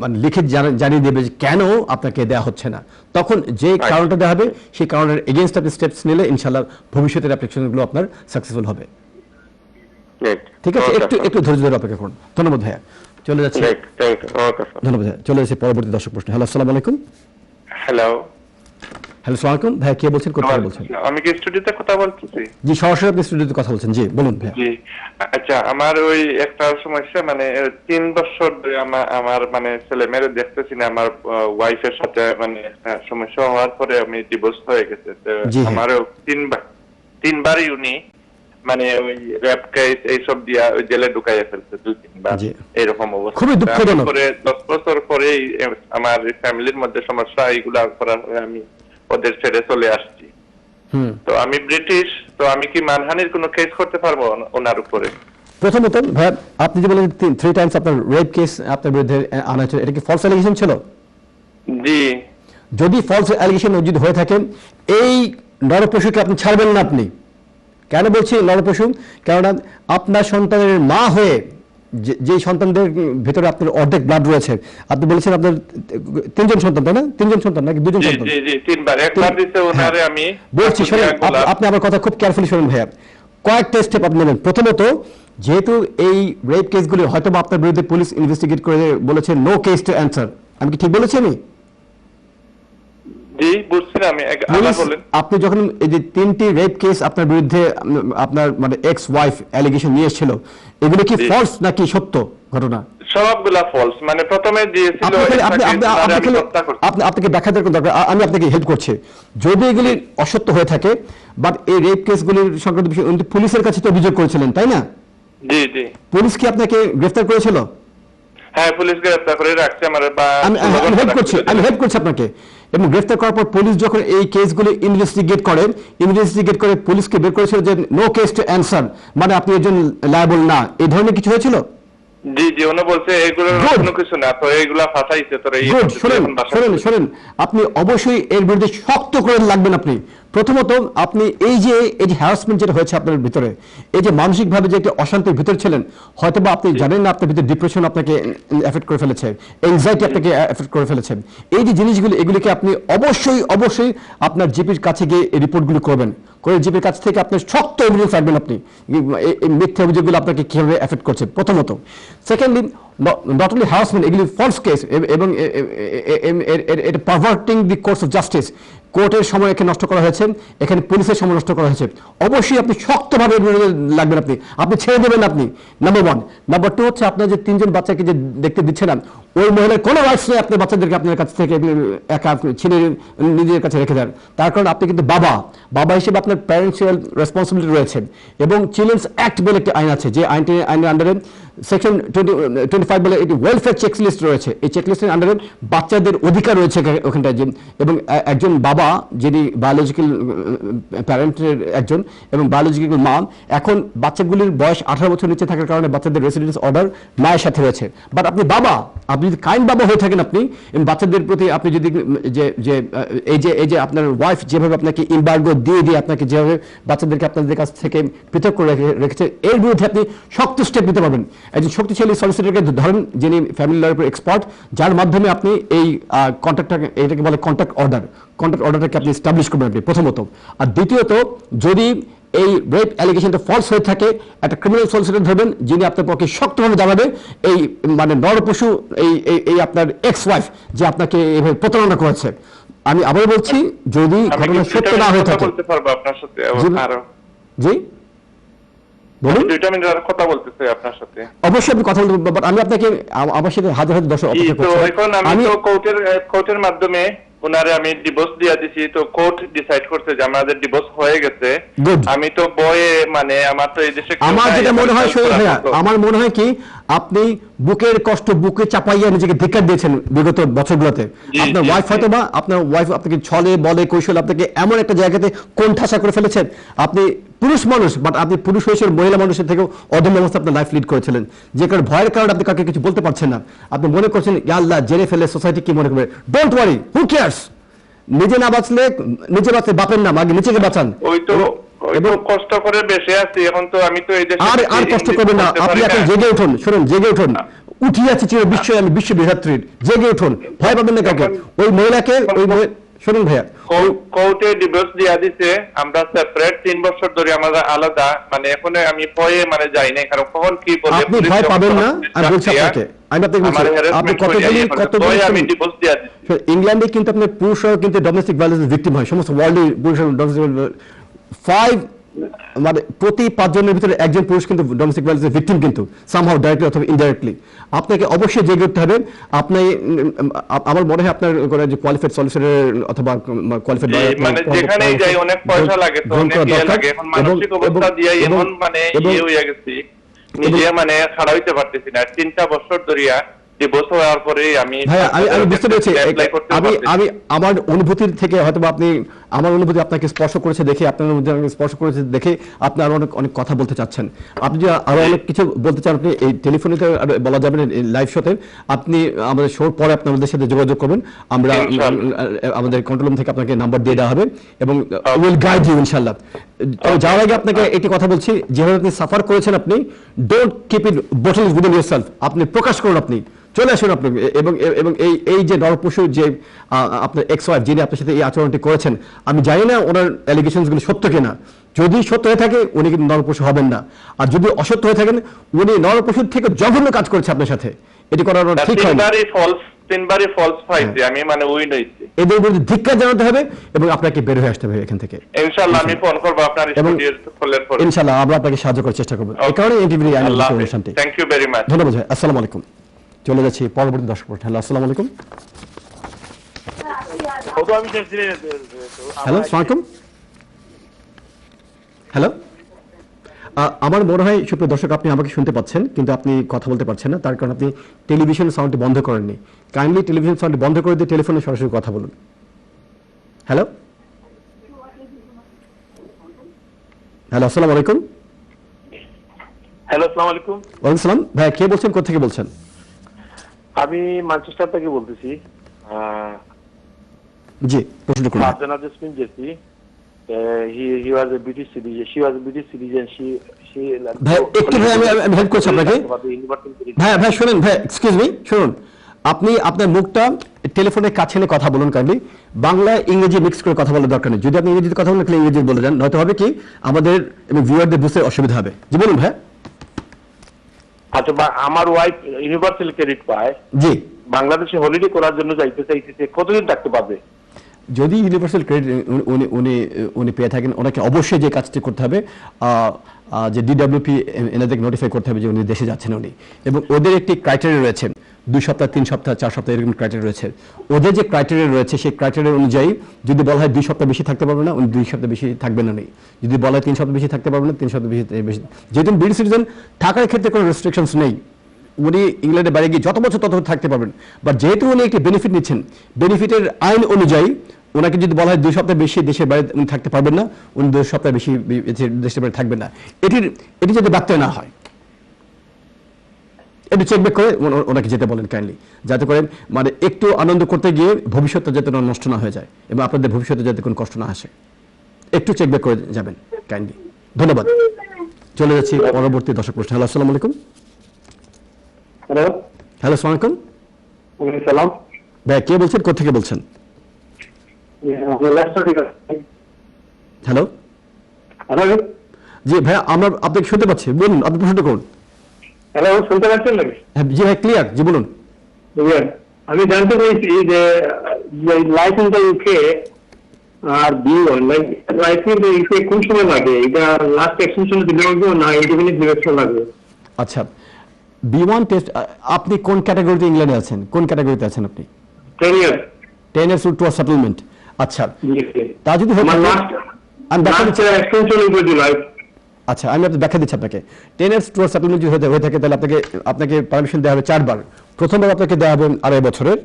মানে লিখিত জানিয়ে দেবে যে কেন আপনাকে দেওয়া হচ্ছে না, তখন যে কারণটা দেওয়া হবে সেই কারণের এগেইনস্ট আপনি স্টেপস নিলে ইনশাআল্লাহ ভবিষ্যতের অ্যাপ্লিকেশনগুলো আপনার সাকসেসফুল হবে। ঠিক আছে, একটু ধৈর্য ধরে অপেক্ষা করুন। ধন্যবাদ ভাইয়া। চলে যাচ্ছে ধন্যবাদ ভাইয়া। চলে যাচ্ছে পরবর্তী দর্শক প্রশ্ন। হ্যালো, আসসালামু আলাইকুম। হ্যালো আসসালামু আলাইকুম ভাই, কে বলছেন, কোথায় বলছেন? আমি কি স্টুডিওতে কথা বলতেছি? জি, সরাসরি আপনি স্টুডিওতে কথা বলছেন। জি বলুন ভাই। জি আচ্ছা, আমার ওই একটা সমস্যা, মানে 3 বছর ধরে আমার মানে ছেলে মেয়ে দেখতেছি না, আমার ওয়াইফের সাথে মানে সমস্যা হওয়ার পরে আমি ডিভোর্স হয়ে গেছে। আমারও 3বারই উনি মানে ওই র‍্যাপ কেস এইসব দিয়া ওই জেলে ঢুকাইয়া ফেলছে 2-3বার, এরকম অবস্থা। খুবই দুঃখজনক। পরে 10 বছর পরেই আমার ফ্যামিলির মধ্যে সমস্যা এইগুলা করার পরে আমি ওদের ছেড়ে চলে আসছি। তো আমি ব্রিটিশ, তো আমি কি মানহানির কোনো কেস করতে পারবো ওনার উপরে? প্রথমত ভাই, আপনি যে বলেন 3 টাইমস আপনার রেপ কেস আপনার বিরুদ্ধে আনা হয়েছিল, এটা কি ফলস অ্যালিগেশন ছিল? জি। যদি ফলস অ্যালিগেশন যদি হয়ে থাকেন, এই নরপশুকে আপনি ছাড়বেন না। আপনি কেন বলছি নরপশু? কেননা আপনার সন্তানের মা হয়ে যে সন্তানদের ভেতরে আপনার অর্ধেক ব্লাড রয়েছে, আপনি বলেছেন আপনার 3জন সন্তান, তাই না? 3জন সন্তান নাকি 2জন সন্তান? জি 3বার, একবার দিতে ওনারে আমি বলছি, শোনেন আপনি আমার কথা খুব কেয়ারফুলি শোনেন ভাইয়া। কয়েকটা স্টেপ আপনি নেবেন। প্রথমত, যেহেতু এই রেপ কেসগুলি হয়তো আপনার বিরুদ্ধে পুলিশ ইনভেস্টিগেট করে বলেছে নো কেস টু অ্যান্সার, আমি কি ঠিক বলেছি? আমি জি বুঝছি না, আমি আবার বলেন। আপনি যখন এই যে 3টি রেপ কেস আপনার বিরুদ্ধে আপনার মানে এক্স ওয়াইফ অ্যালিগেশন নিয়ে এসেছিল, এগুলো কি ফলস নাকি সত্য ঘটনা? সবগুলা ফলস। মানে প্রথমে দিয়েছিল আপনাকে ব্যাখ্যা দেওয়ার দরকার, আমি আপনাকে হেল্প করছি। যদি এগুলি অসত্য হয়ে থাকে, বাট এই রেপ কেসগুলির সংক্রান্ত বিষয় পুলিশের কাছে তো অভিযোগ করেছিলেন, তাই না? জি জি। পুলিশ কি আপনাকে গ্রেফতার করেছিল? হ্যাঁ, পুলিশ গ্রেফতার করে রাখছে আমার। আমি হেল্প করছি আপনাকে। এবং গ্রেফতার করার পর পুলিশ যখন এই কেসগুলি ইনভেস্টিগেট করে পুলিশকে বের করেছিল যে নো কেস টু অ্যান্সার, মানে আপনি একজন লায়াবল না, এই ধরনের কিছু হয়েছিল? জি জি, উনি বলছে এগুলো কোনো কিছু না, তো এইগুলা ফাঁসাইছে। তো শোনেন, আপনি অবশ্যই এর বিরুদ্ধে শক্ত করে লাগবেন। আপনি প্রথমত আপনি এই যে হ্যারাসমেন্ট যেটা হয়েছে আপনার ভিতরে, এই যে মানসিকভাবে যে একটা অশান্তির ভিতরে ছিলেন, হয়তো বা আপনি জানেন না আপনার ভিতরে ডিপ্রেশন আপনাকে এফেক্ট করে ফেলেছে, এনজাইটি আপনাকে এফেক্ট করে ফেলেছে। এই যে জিনিসগুলো, এগুলিকে আপনি অবশ্যই আপনার জিপির কাছে গিয়ে এই রিপোর্টগুলো করবেন, করে জিপির কাছ থেকে আপনি শক্ত এভিডেন্স রাখবেন আপনি এই মিথ্যা অভিযোগগুলো আপনাকে কিভাবে এফেক্ট করছে, প্রথমত। সেকেন্ডলি, নট অনলি হ্যারাসমেন্ট, এগুলি ফলস কেস এবং এটা পারভার্টিং দি কোর্স অফ জাস্টিস। কোর্টের সময় এখানে নষ্ট করা হয়েছে, এখানে পুলিশের সময় নষ্ট করা হয়েছে। অবশ্যই আপনি শক্তভাবে লাগবেন, আপনি ছেড়ে দেবেন আপনি, নাম্বার 1। নাম্বার 2 হচ্ছে আপনার যে 3জন বাচ্চাকে যে দেখতে দিচ্ছে না, ওই মহিলার কোনো রাইটস নেই আপনার বাচ্চাদেরকে আপনার কাছ থেকে একা ছিনে নিজের কাছে রেখে দেন। তার কারণ আপনি কিন্তু বাবা হিসেবে আপনার প্যারেন্টসিয়াল রেসপন্সিবিলিটি রয়েছে। এবং চিলড্রেন্স অ্যাক্ট বলে একটি আইন আছে, যে আইনের আন্ডারে সেকশন 25 বলে একটি ওয়েলফেয়ার চেকলিস্ট রয়েছে। এই চেকলিস্টের আন্ডারে বাচ্চাদের অধিকার রয়েছে ওখানটায়। এবং একজন বাবা যিনি বায়োলজিক্যাল প্যারেন্টের একজন এবং বায়োলজিক্যাল মা, এখন বাচ্চাগুলির বয়স 18 বছর নিচে থাকার কারণে বাচ্চাদের রেসিডেন্স অর্ডার মায়ের সাথে রয়েছে। বাট আপনি যদি কাইন্ড বাবা হয়ে থাকেন, আপনি বাচ্চাদের প্রতি আপনি যদি এই যে আপনার ওয়াইফ যেভাবে আপনাকে ইম্বার্গো দিয়ে আপনাকে যেভাবে বাচ্চাদেরকে আপনাদের কাছ থেকে পৃথক করে রেখেছে, এর বিরুদ্ধে আপনি শক্ত স্টেপ নিতে পারবেন। একজন শক্তিশালী সলিসিটরকে ধরেন, যিনি ফ্যামিলি লয়ের উপর এক্সপার্ট, যার মাধ্যমে আপনি এই এটাকে বলে কন্ট্যাক্ট অর্ডারটাকে আপনি এস্টাবলিশ করবেন আপনি, প্রথমত। আর দ্বিতীয়ত, যদি এই রেপ অ্যালিগেশনটা ফলস হয়ে থাকে, একটা ক্রিমিনাল সলিসিটর ধরবেন, যিনি আপনার পক্ষে শক্তভাবে জানাবে এই মানে নরপশু এই আপনার এক্স ওয়াইফ যে আপনাকে এভাবে প্রতারণা করেছে। আমি আবার বলছি, যদি ঘটনা সত্য না হয়ে থাকে, বলতে পারবো আপনার সাথে আরো। জি বলুন। 2 মিনিট আর কথা বলতে চাই আপনার সাথে। অবশ্যই আপনি কথা বলতে, বাট আমি আপনাকে আমার সাথে হাজার দর্শক অপেক্ষা করছে। এখন আমি তো কোর্টের মাধ্যমে ওনারে আমি ডিভোর্স দিয়ে দিছি, তো কোর্ট ডিসাইড করছে যে আমাদের ডিভোর্স হয়ে গেছে। আমি তো বয়ে মানে আমার তো এই দেশে আমার যেটা মনে হয় ভাইয়া, আমার মনে হয় কি আপনি বুকের কষ্ট বুকে চাপাইয়া নিজেকে ধিক্কার দিয়েছেন বিগত বছরগুলোতে। আপনার ওয়াইফ হয়তো বা আপনার ওয়াইফ আপনাকে ছলে বলে কৌশলে আপনাকে এমন একটা জায়গাতে কোণঠাসা করে ফেলেছেন। আপনি পুরুষ মানুষ, বাট আপনি পুরুষ হয়েছে মহিলা মানুষের থেকেও অদম্য অবস্থা আপনার লাইফ লিড করেছিলেন, যে কারণে ভয়ের কারণে আপনি কাউকে কিছু বলতে পারছেন না। আপনি মনে করছেন আল্লাহ জেনে ফেলে সোসাইটি কি মনে করবে। Don't worry, who cares. নিজে না বাঁচলে নিজে বাঁচলে বাপের নাম, আগে নিজেকে বাঁচান। এবং কষ্ট করে বেঁচে আছি, এখন তো আমি তো এই দেশে আর কষ্ট করবেন না। আপনি এখন জেগে উঠুন, শুনুন, জেগে উঠুন। উঠিয়ে আছে চির বিশ্ব, আমি বিশ্ব বৃহত্রীর, জেগে উঠুন, ভয় পাবেন না কাউকে। ওই মহিলাকে শুনুন ভাইয়া, কোর্টে ডিভোর্স দিয়া দিছে, আমরা সেপারেট 3 বছর ধরে আমরা আলাদা। মানে এখন আমি ভয়ে মানে যাই না, কারণ কখন কি বলে আপনি ভয় পাবেন না। আমি বলছি আপনাকে, আপনি আমি ডিভোর্স দিয়া দিছি। ইংল্যান্ডে কিন্তু আপনার পুরুষরাও কিন্তু ডোমেস্টিক ভায়োলেন্সের ভিকটিম হয়, সমস্ত ওয়ার্ল্ডে পুরুষরা মানে প্রতি 5 জনের ভিতরে একজন পুরুষ কিন্তু ডোমেস্টিক ভায়োলেন্সের ভিকটিম, কিন্তু সামহাউ ডাইরেক্টলি অথবা ইনডাইরেক্টলি। আপনাকে অবশ্যই জেগে উঠতে হবে। আপনি আমার মনে হয় আপনার যে কোয়ালিফাইড সলিসিটর অথবা কোয়ালিফাইড মানে যেখানেই যাই অনেক পয়সা লাগে, তো অনেক ইয়ে লাগে। এখন মানসিক অবস্থা দিয়ে এমন মানে ইয়ে হয়ে গেছি, নিজে মানে খাড়া হইতে পারতেছি না। 3টা বছর ধরিয়া ডিভোর্স হওয়ার পরে আমি বুঝতে পেরেছি। আমি আমার অনুভূতির থেকে হয়তো আপনি আমার অনুভূতি আপনাকে স্পর্শ করেছে দেখে, আপনার অনুভূতি আমাকে স্পর্শ করেছে দেখে আপনি আরো অনেক অনেক কথা বলতে চাচ্ছেন। আপনি যদি আরো অনেক কিছু বলতে চান, আপনি এই টেলিফোনে বলা যাবে না, লাইভ শোতে আপনি আমাদের শোর পরে আপনি আমাদের সাথে যোগাযোগ করবেন, আমরা আমাদের কন্ট্রোল রুম থেকে আপনাকে নাম্বার দিয়ে দেওয়া হবে এবং উইল গাইড ইউ ইনশাআল্লাহ। তবে যাওয়ার আগে আপনাকে একটি কথা বলছি, যেভাবে আপনি সাফার করেছেন, আপনি don't keep it bottle within yourself, আপনি প্রকাশ করুন, আপনি চলে আসুন আপনি। এবং এবং এই যে নরপশু যে আপনার এক্স ওয়াইফ যিনি আপনার সাথে এই আচরণটি করেছেন, আমি জানি না ওনার অ্যালিগেশনসগুলো সত্য কিনা। যদি সত্য হয়ে থাকে উনি কিন্তু নরপশু হবেন না, আর যদি অসত্য হয়ে থাকেন উনি নরপশুর থেকে জঘন্য কাজ করেছে আপনার সাথে, এটি করার ঠিক হয় না। তিনবারই ফলস পাইছি আমি, মানে উইন হইছি। এদের বিরুদ্ধে ধিক্কার জানাতে হবে এবং আপনাকে বের হয়ে আসতে হবে এখান থেকে। ইনশাআল্লাহ আমি ফোন করব আপনার স্টুডিওর খোলার পরে। ইনশাআল্লাহ আমরা আপনাকে সাহায্য করার চেষ্টা করব। এই কারণে এনটিভি অনুষ্ঠানটি। Thank you very much. ধন্যবাদ ভাই, আসসালামু আলাইকুম। চলে যাচ্ছি পরবর্তী দর্শক। হ্যালো, আসসালামু আলাইকুম। হ্যালো, আসসালামু আলাইকুম। হ্যালো, আমার মনে হয় সুপ্রিয় দর্শক আপনি আমাকে শুনতে পাচ্ছেন কিন্তু আপনি কথা বলতে পারছেন না, তার কারণ আপনি টেলিভিশন সাউন্ডটি বন্ধ করেননি। কাইন্ডলি টেলিভিশন সাউন্ডটি বন্ধ করে দিয়ে টেলিফোনে সরাসরি কথা বলুন। হ্যালো হ্যালো, আসসালামু আলাইকুম। হ্যালো, আসসালামু আলাইকুম। ওয়ালাইকুম সালাম। ভাই কে বলছেন, কোথা থেকে বলছেন? আমি ম্যানচেস্টার থেকে বলতেছি। জি, প্রশ্ন করুন। Arjana Jasmine Jesse. He was a British citizen. She was a British citizen. She ভাই একটু ভাই আমি হেল্প করছি আপনাকে। ভাই শুনুন, ভাই এক্সকিউজ মি, শুনুন, আপনি আপনার মুখটা টেলিফোনের কাছে এনে কথা বলুন কাইন্ডলি। বাংলা ইংরেজি মিক্স করে কথা বলার দরকার নেই। যদি আপনি ইংরেজিতে কথা বলেন তাহলে ইংরেজি বলে যান, নয়তো হবে কি আমাদের ভিউয়ারদের বুঝতে অসুবিধা হবে। জি বলুন ভাই। আচ্ছা, আমার ওয়াইফ ইউনিভার্সাল ক্রেডিট পায়। জি। বাংলাদেশে হলিডে করার জন্য যাইতে চাইতেছে, কতদিন থাকতে পারবে? যদি ইউনিভার্সাল ক্রেডিট উনি পেয়ে থাকেন, ওনাকে অবশ্যই যে কাজটি করতে হবে যে ডিডব্লিউপি এনাদের নোটিফাই করতে হবে যে উনি দেশে যাচ্ছেন উনি, এবং ওদের একটি ক্রাইটেরিয়া রয়েছে, 2 সপ্তাহ 3 সপ্তাহ 4 সপ্তাহ এরকম ক্রাইটেরিয়া রয়েছে। ওদের যে ক্রাইটেরিয়া রয়েছে সেই ক্রাইটেরিয়া অনুযায়ী যদি বলা হয় 2 সপ্তাহ বেশি থাকতে পারবে না, উনি 2 সপ্তাহ বেশি থাকবেন না। যদি বলা হয় 3 সপ্তাহ বেশি থাকতে পারবে না, 3 সপ্তাহ বেশি। যেহেতু ব্রিটিশ সিটিজেন, থাকার ক্ষেত্রে কোনো রেস্ট্রিকশনস নেই, উনি ইংল্যান্ডে বাইরে গিয়ে যত বছর তত থাকতে পারবেন। বাট যেহেতু উনি একটি বেনিফিট নিচ্ছেন, বেনিফিটের আইন অনুযায়ী ওনাকে যদি বলা হয় 2 সপ্তাহ বেশি দেশের বাইরে উনি থাকতে পারবেন না, উনি 2 সপ্তাহ বেশি দেশের বাইরে থাকবেন না। এটি যদি ব্যত্যয় না হয়, একটু চেকব্যাক করে ওনাকে যেতে বলেন কাইন্ডলি, যাতে করে মানে একটু আনন্দ করতে গিয়ে ভবিষ্যৎটা যাতে নষ্ট না হয়ে যায় এবং আপনাদের ভবিষ্যতে যাতে কোনো কষ্ট না আসে, একটু চেকব্যাক করে যাবেন কাইন্ডলি। ধন্যবাদ। চলে যাচ্ছি পরবর্তী দর্শক প্রশ্ন। হ্যালো, আসসালামু আলাইকুম। হ্যালো, আসসালামু আলাইকুম। ওয়ালাইকুম সালাম। ভাই কে বলছেন, কোথা থেকে বলছেন? হ্যালো। হ্যালো। জি ভাই, আমরা আপনাকে শুনতে পাচ্ছি, বলুন, আপনি প্রশ্নটা করুন। হ্যালো, শুনতে পাচ্ছেন নাকি? জি ভাই, ক্লিয়ার। জি বলুন। আমি জানতে চাইছি যে লাইফ ইন দ্য ইউকে আর B1 life in the UK কোন সময় লাগে? এটা লাস্ট এক্সটেনশন দিলে লাগবে না ইন্ডিপেন্ডেন্ট ডিরেকশন লাগবে? আচ্ছা, B1 টেস্ট আপনি কোন ক্যাটাগরিতে ইংল্যান্ডে আছেন, কোন ক্যাটাগরিতে আছেন আপনি? 10 ইয়ার্স। 10 years two settlement. আচ্ছা, তা যদি আচ্ছা আমি আপনাকে ব্যাখ্যা দিচ্ছি আপনাকে। 10 ইয়ার্স টু সেটেলমেন্ট যদি হয়ে থাকে তাহলে আপনাকে পারমিশন দেওয়া হবে 4 বার। প্রথমবার আপনাকে দেওয়া হবে 2.5 বছরের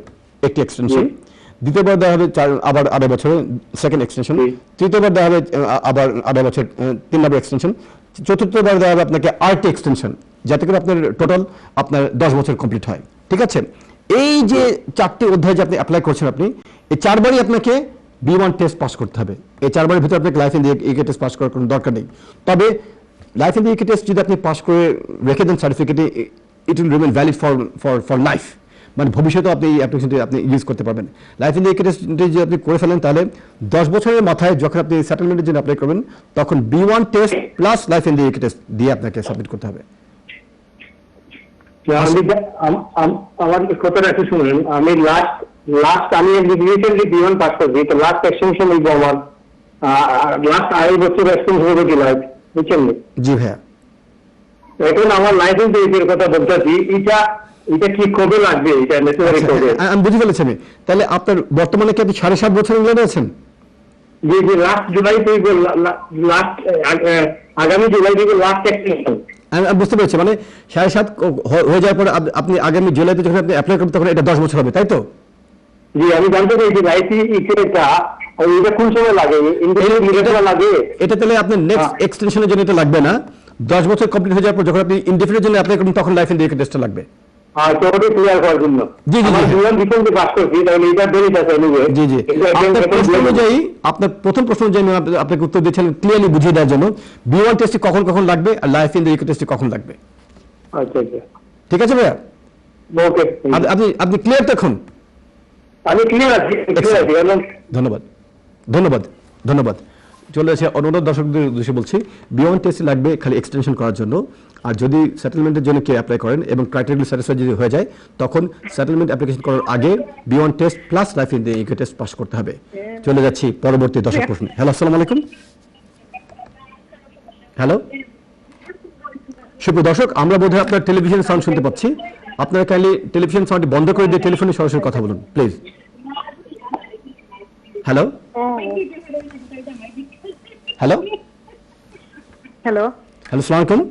একটি এক্সটেনশন, দ্বিতীয়বার দেওয়া হবে আবার 2.5 বছরের সেকেন্ড এক্সটেনশন, তৃতীয়বার দেওয়া হবে আবার 2.5 বছর 3 নম্বর এক্সটেনশন, চতুর্থবার দেওয়া হবে আপনাকে আরটি এক্সটেনশন, যাতে করে আপনার টোটাল আপনার 10 বছর কমপ্লিট হয়। ঠিক আছে, এই যে 4টি অধ্যায় যে আপনি অ্যাপ্লাই করছেন, আপনি এই 4 বারই আপনাকে B1 টেস্ট পাস করতে হবে। এই 4 বারের ভিতরে আপনাকে life in the UK test pass করার কোনো দরকার নেই। তবে life in the UK test যদি আপনি পাস করে রেখে দেন সার্টিফিকেটে, it will remain valid for life, মানে ভবিষ্যতে আপনি এই অ্যাপ্লিকেশনটি আপনি ইউজ করতে পারবেন। লাইফ ইন দ্য ইউকে টেস্টটি যদি আপনি করে ফেলেন তাহলে 10 বছরের মাথায় যখন আপনি সেটেলমেন্টের জন্য অ্যাপ্লাই করবেন তখন B1 test plus life in the UK test দিয়ে আপনাকে সাবমিট করতে হবে। আমার কথাটা একটু শুনুন, আমি আমি রিসেন্টলি B1 পাস করছি, তো লাস্ট এক্সটেনশন হইব আমার লাস্ট 2.5 বছর এক্সটেনশন হবে কি লাইফ, বুঝছেন? জি ভাইয়া। এখন আমার লাইসেন্স এর কথা বলতেছি, এটা কি কবে লাগবে? এটা নেসেসারি কবে? আমি বুঝে ফেলেছি আমি। তাহলে আপনার বর্তমানে কি আপনি 7.5 বছর ইংল্যান্ডে আছেন? জি লাস্ট জুলাই থেকে লাস্ট আগামী জুলাই থেকে লাস্ট এক্সটেনশন। আমি বুঝতে পেরেছি, মানে 7.5 হয়ে যাওয়ার পরে আপনি আগামী জুলাইতে যখন আপনি অ্যাপ্লাই করবেন তখন এটা 10 বছর হবে, তাই তো? জি, আমি জানতে চাই যে লাইফ ইনটা এটা কোন সময় লাগে? লাগে এটা তাহলে আপনার নেক্সট এক্সটেনশনের জন্য এটা লাগবে না। 10 বছর কমপ্লিট হয়ে যাওয়ার পর যখন আপনি ইনডিফিনিট জন্য অ্যাপ্লাই করবেন তখন লাইফ ইন্ডিকেটর টেস্টটা লাগবে। তো ওটা ক্লিয়ার করার জন্য জি জি রিসেন্টলি পাস করছি, তাহলে এটা বেনিফিট আছে এনিওয়ে। জি জি আপনার প্রশ্ন অনুযায়ী, আপনার প্রথম প্রশ্ন অনুযায়ী আমি আপনাকে উত্তর দিয়েছিলাম ক্লিয়ারলি বুঝিয়ে দেওয়ার জন্য B1 টেস্টে কখন কখন লাগবে আর লাইফ ইন্ডিকেটর টেস্টে কখন লাগবে। আচ্ছা আচ্ছা ঠিক আছে ভাইয়া, ওকে। আপনি ক্লিয়ার তো এখন? আমি ক্লিয়ার আছি। ধন্যবাদ ধন্যবাদ ধন্যবাদ। চলে আসে অনুরোধ দর্শকদের উদ্দেশ্যে বলছি, B1 টেস্ট লাগবে খালি এক্সটেনশন করার জন্য। আর যদি সেটেলমেন্টের জন্য কেউ অ্যাপ্লাই করেন এবং ক্রাইটেরিয়া স্যাটিসফাই যদি হয়ে যায় তখন সেটেলমেন্ট অ্যাপ্লিকেশন করার আগে B1 test plus life indicator test pass করতে হবে। চলে যাচ্ছি পরবর্তী দর্শক প্রশ্ন। হ্যালো, আসসালামু আলাইকুম। হ্যালো সুপ্রিয় দর্শক, আমরা বোধহয় আপনার টেলিভিশন সাউন্ড শুনতে পাচ্ছি। আপনারা কাইন্ডলি টেলিভিশন সাউন্ডটি বন্ধ করে দিয়ে টেলিফোনে সরাসরি কথা বলুন please. Hello hello hello hello, আসসালামু আলাইকুম।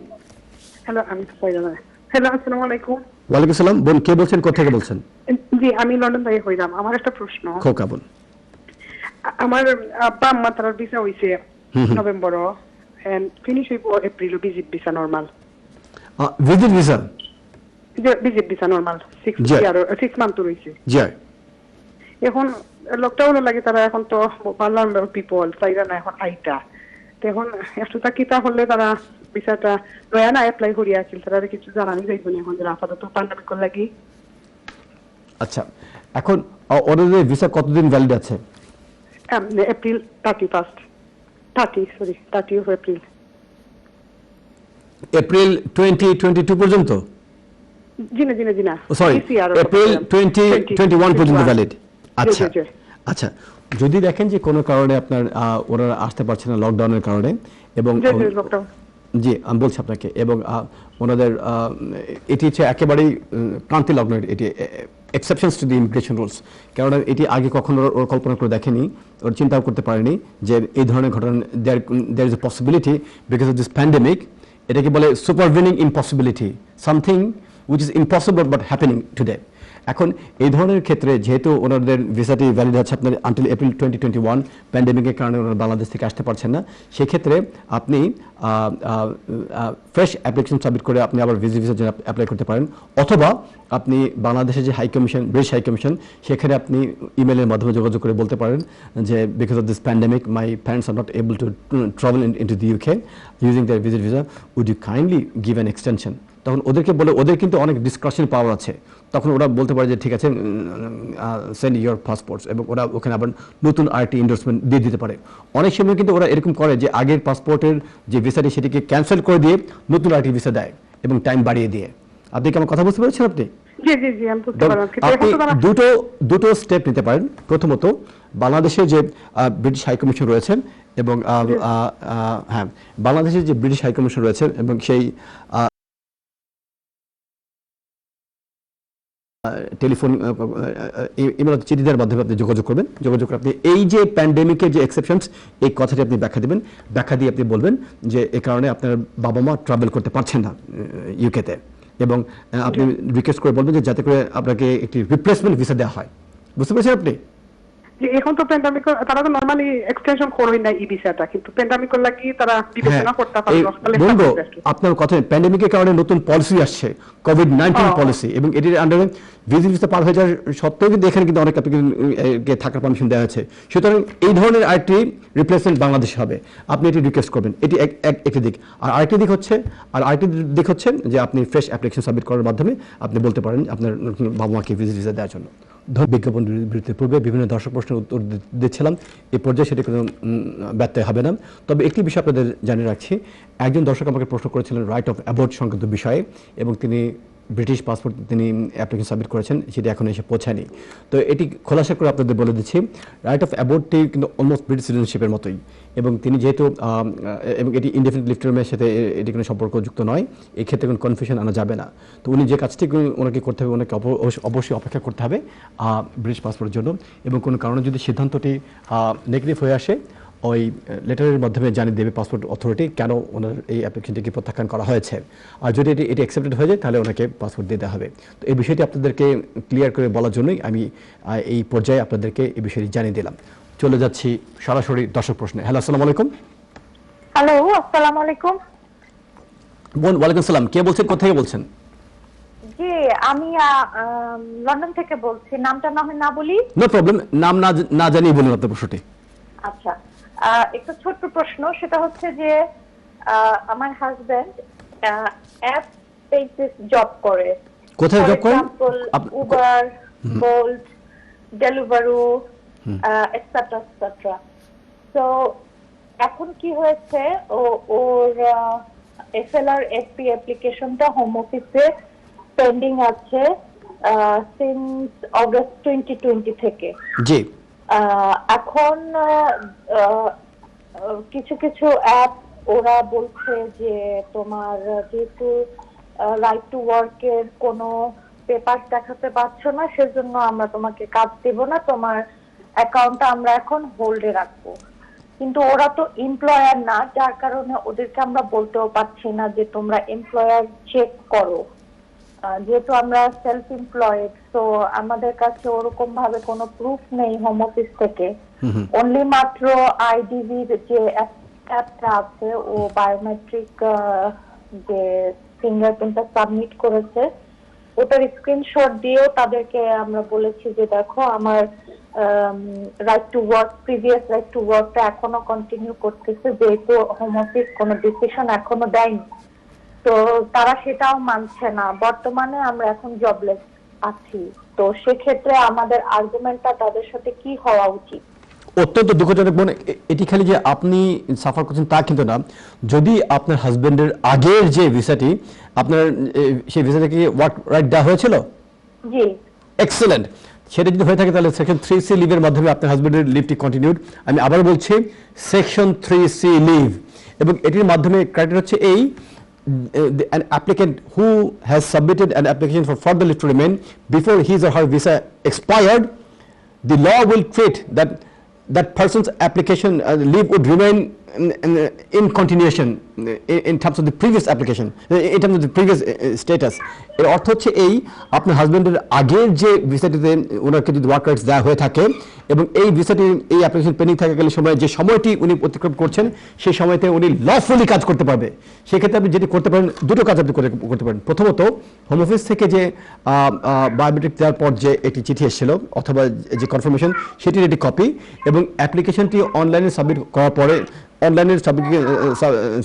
হ্যালো, আমি হ্যালো, আসসালামু আলাইকুম। ওয়ালাইকুম সালাম। বোন, কে বলছেন, কোথা থেকে বলছেন? জি, আমি লন্ডন থেকে হইলাম। আমার একটা প্রশ্ন। খোকা বোন। আমার আব্বা আম্মা তারা ভিসা হইছে নভেম্বর এন্ড ফিনিশ হইব April, visit visa normal. Visit visa? Visit visa normal 6 month রইছে। জি। এখন লকডাউন লাগে তারা, এখন তো পার্লামেন্ট পিপল চাইরা না এখন আইটা, তো এখন একটু কিতা হলে তারা ভিসাটা নয়া না অ্যাপ্লাই করিয়া আছিল, তারা কিছু জানানি যাইব না এখন আপাতত প্যান্ডামিক লাগি। আচ্ছা, এখন ওদের ভিসা কতদিন ভ্যালিড আছে? April 30 of April. এপ্রিল 2022 পর্যন্ত? জি না জি না জি না, সরি, এপ্রিল 2021 পর্যন্ত ভ্যালিড। আচ্ছা আচ্ছা, যদি দেখেন যে কোনো কারণে আপনার ওরা আসতে পারছে না লকডাউনের কারণে, এবং জি আমি বলছি আপনাকে, এবং ওনাদের এটি হচ্ছে একেবারেই ক্রান্তি লগ্ন, এটি exceptions to the immigration rules. কেননা এটি আগে কখনো ওর কল্পনা করে দেখেনি, ওর চিন্তাও করতে পারেনি যে এই ধরনের ঘটনা there is a possibility because of this pandemic. এটাকে বলে supervening impossibility, something which is impossible but happening today. এখন এই ধরনের ক্ষেত্রে যেহেতু ওনাদের ভিসাটি ভ্যালিড আছে আপনার আনটিল এপ্রিল 2021, প্যান্ডেমিকের কারণে ওনারা বাংলাদেশ থেকে আসতে পারছেন না, সেক্ষেত্রে আপনি ফ্রেশ অ্যাপ্লিকেশন সাবমিট করে আপনি আবার ভিসার জন্য অ্যাপ্লাই করতে পারেন, অথবা আপনি বাংলাদেশের যে high commission, British high commission, সেখানে আপনি ইমেলের মাধ্যমে যোগাযোগ করে বলতে পারেন যে because of this pandemic my parents are not able to travel into the UK using their visit visa, would you kindly give an extension. তখন ওদেরকে বলে, ওদের কিন্তু অনেক ডিসকাশন পাওয়ার আছে, তখন ওরা বলতে পারে যে ঠিক আছে সেন্ড ইউর পাসপোর্টস, এবং ওরা ওখানে আবার নতুন আরেকটি এন্ডোর্সমেন্ট দিয়ে দিতে পারে। অনেক সময় কিন্তু ওরা এরকম করে যে আগের পাসপোর্টের যে ভিসাটি সেটিকে ক্যান্সেল করে দিয়ে নতুন আরেকটি ভিসা দেয় এবং টাইম বাড়িয়ে দিয়ে। আপনি কি আমার কথা বুঝতে পেরেছেন? আপনি দুটো স্টেপ নিতে পারেন। প্রথমত বাংলাদেশের যে ব্রিটিশ হাই কমিশন রয়েছেন এবং হ্যাঁ, বাংলাদেশের যে ব্রিটিশ হাই কমিশন রয়েছেন এবং সেই টেলিফোন ইমেল চিঠি দেওয়ার মাধ্যমে আপনি যোগাযোগ করবেন। যোগাযোগ করে আপনি এই যে প্যান্ডেমিকের যে এক্সেপশনস, এই কথাটি আপনি ব্যাখ্যা দেবেন। ব্যাখ্যা দিয়ে আপনি বলবেন যে এ কারণে আপনার বাবা মা ট্রাভেল করতে পারছেন না ইউকেতে, এবং আপনি রিকোয়েস্ট করে বলবেন যে যাতে করে আপনাকে একটি রিপ্লেসমেন্ট ভিসা দেওয়া হয়। বুঝতে পেরেছেন আপনি? এখন তো প্যান্ডামিক তারা তো নরমালি এক্সটেনশন করবে না এই ভিসাটা, কিন্তু প্যান্ডামিক লাগি তারা বিবেচনা করতে পারে। বলবো আপনার কথা, প্যান্ডেমিকের কারণে নতুন পলিসি আসছে, কোভিড-19 পলিসি, এবং এটির আন্ডারে ভিজিট ভিসা পার হয়ে যাওয়ার সত্ত্বেও কিন্তু এখানে কিন্তু অনেক অ্যাপ্লিকেশনকে থাকার পারমিশন দেওয়া হয়েছে। সুতরাং এই ধরনের আরেকটি রিপ্লেসমেন্ট বাংলাদেশে হবে, আপনি এটি রিকোয়েস্ট করবেন। এটি একটি দিক। আর আরেকটি দিক হচ্ছে যে আপনি ফ্রেশ অ্যাপ্লিকেশন সাবমিট করার মাধ্যমে আপনি বলতে পারেন আপনার বাবা মাকে ভিজিট ভিসা দেওয়ার জন্য। বিজ্ঞাপন বিরতির পূর্বে বিভিন্ন দর্শক প্রশ্নের উত্তর দিচ্ছিলাম, এই পর্যায়ে সেটি কোনো ব্যত্যয় হবে না। তবে একটি বিষয় আপনাদের জানিয়ে রাখছি, একজন দর্শক আমাকে প্রশ্ন করেছিলেন রাইট অফ অ্যাবোর্ট সংক্রান্ত বিষয়ে, এবং তিনি ব্রিটিশ পাসপোর্ট তিনি অ্যাপ্লিকেশন সাবমিট করেছেন, সেটি এখন এসে পৌঁছায়নি। তো এটি খোলাসা করে আপনাদের বলে দিচ্ছি, রাইট অফ অ্যাবোর্টটি কিন্তু অলমোস্ট ব্রিটিশ সিটিজেনশিপের মতোই, এবং তিনি যেহেতু এবং এটি ইনডেফিনিট লিভ টু রিমেইনের সাথে এটি কোনো সম্পর্কযুক্ত নয়, এই ক্ষেত্রে কোনো কনফিউশন আনা যাবে না। তো উনি যে কাজটি ওনাকে করতে হবে, ওনাকে অবশ্যই অপেক্ষা করতে হবে ব্রিটিশ পাসপোর্টের জন্য, এবং কোনো কারণে যদি সিদ্ধান্তটি নেগেটিভ হয়ে আসে, ওই লেটারের মাধ্যমে জানিয়ে দেবে পাসপোর্ট অথরিটি কেন ওনার এই অ্যাপ্লিকেশনটিকে প্রত্যাখ্যান করা হয়েছে। আর যদি এটি অ্যাকসেপ্টেড হয়ে যায় তাহলে ওনাকে পাসপোর্ট দিতে হবে। তো এই বিষয়টি আপনাদেরকে ক্লিয়ার করে বলার জন্যই আমি এই পর্যায়ে আপনাদেরকে এই বিষয়টি জানিয়ে দিলাম। চলে যাচ্ছি সরাসরি দর্শক প্রশ্নে। হ্যালো, আসসালামু আলাইকুম। হ্যালো, আসসালামু আলাইকুম। বোন, ওয়ালাইকুম সালাম। কে বলছেন, কোথা থেকে বলছেন? জি, আমি লন্ডন থেকে বলছি। নামটা না হয় না বলি? নো প্রবলেম, নাম না জানিয়ে বলুন আপনার প্রশ্নটি। আচ্ছা, একটা ছোট্ট প্রশ্ন, সেটা হচ্ছে যে আমার হাজবেন্ড অ্যাপ বেসিস জব করে। কোথায় জব করেন? Uber, Bolt, Deliveroo, etcetera etcetera. তো এখন কি হয়েছে, ওর এসএলআর এসপি অ্যাপ্লিকেশনটা হোম অফিসে পেন্ডিং আছে সিন্স অগস্ট 2020 থেকে। জি। এখন কিছু কিছু অ্যাপ ওরা বলছে যে তোমার যেহেতু রাইট টু ওয়ার্কের কোনো পেপার দেখাতে পারছো না, সেজন্য আমরা তোমাকে কাজ দেব না, তোমার অ্যাকাউন্টটা আমরা এখন হোল্ডে রাখবো। কিন্তু ওরা তো এমপ্লয়ার না, যার কারণে ওদেরকে আমরা বলতেও পারছি না যে তোমরা এমপ্লয়ার চেক করো, যেহেতু আমরা সেলফ এমপ্লয়েড। তো আমাদের কাছে ওরকম ভাবে কোনো প্রুফ নেই হোম অফিস থেকে। অনলি মাত্র আইডিবির যে অ্যাপটা আছে, ও বায়োমেট্রিক যে ফিঙ্গারপ্রিন্টটা সাবমিট করেছে, ওটার স্ক্রিনশট দিয়েও তাদেরকে আমরা বলেছি যে দেখো আমার right to work, previous right to ওয়ার্কটা এখনো কন্টিনিউ করতেছে, যেহেতু হোম অফিস কোনো ডিসিশন এখনো দেয়নি। তো তারা সেটাও মানছে না। বর্তমানে আমরা এখন জবলেস আছি। তো সেক্ষেত্রে আমাদের আর্গুমেন্টটা তাদের সাথে কি হওয়া উচিত? অত্যন্ত দুঃখজনক বোন, এটি খালি যে আপনি সাফার করছেন তা কিন্তু না। যদি আপনার হাজবেন্ডের আগের যে ভিসাটি, আপনার সেই ভিসাটা কি ওয়ার্ক রাইট দেওয়া হয়েছিল? জি। এক্সেলেন্ট। সেটা যদি হয়ে থাকে তাহলে সেকশন 3C লিভের মাধ্যমে আপনার হাজবেন্ডের লিভটি কন্টিনিউড। আমি আবার বলছি, সেকশন 3C লিভ, এবং এটির মাধ্যমে ক্রাইটেরিয়া হচ্ছে এই: an applicant who has submitted an application for further leave to remain before his or her visa expired, the law will treat that person's application leave would remain in continuation in terms of the previous application, in terms of the previous status. এর অর্থ হচ্ছে এই, আপনার হাজবেন্ডের আগের যে ভিসাটিতে ওনাকে যদি ওয়ার্ক রাইটস দেওয়া হয়ে থাকে এবং এই ভিসাটি এই অ্যাপ্লিকেশন পেন্ডিং থাকাকালীন সময় যে সময়টি উনি অতিক্রম করছেন, সেই সময়তে উনি লফুলি কাজ করতে পারবে। সেক্ষেত্রে আপনি যেটি করতে পারেন, দুটো কাজ আপনি করতে পারেন। প্রথমত, হোম অফিস থেকে যে বায়োমেট্রিক দেওয়ার পর যে একটি চিঠি এসেছিল অথবা যে কনফার্মেশন, সেটির একটি কপি, এবং অ্যাপ্লিকেশনটি অনলাইনে সাবমিট করার পরে অনলাইনের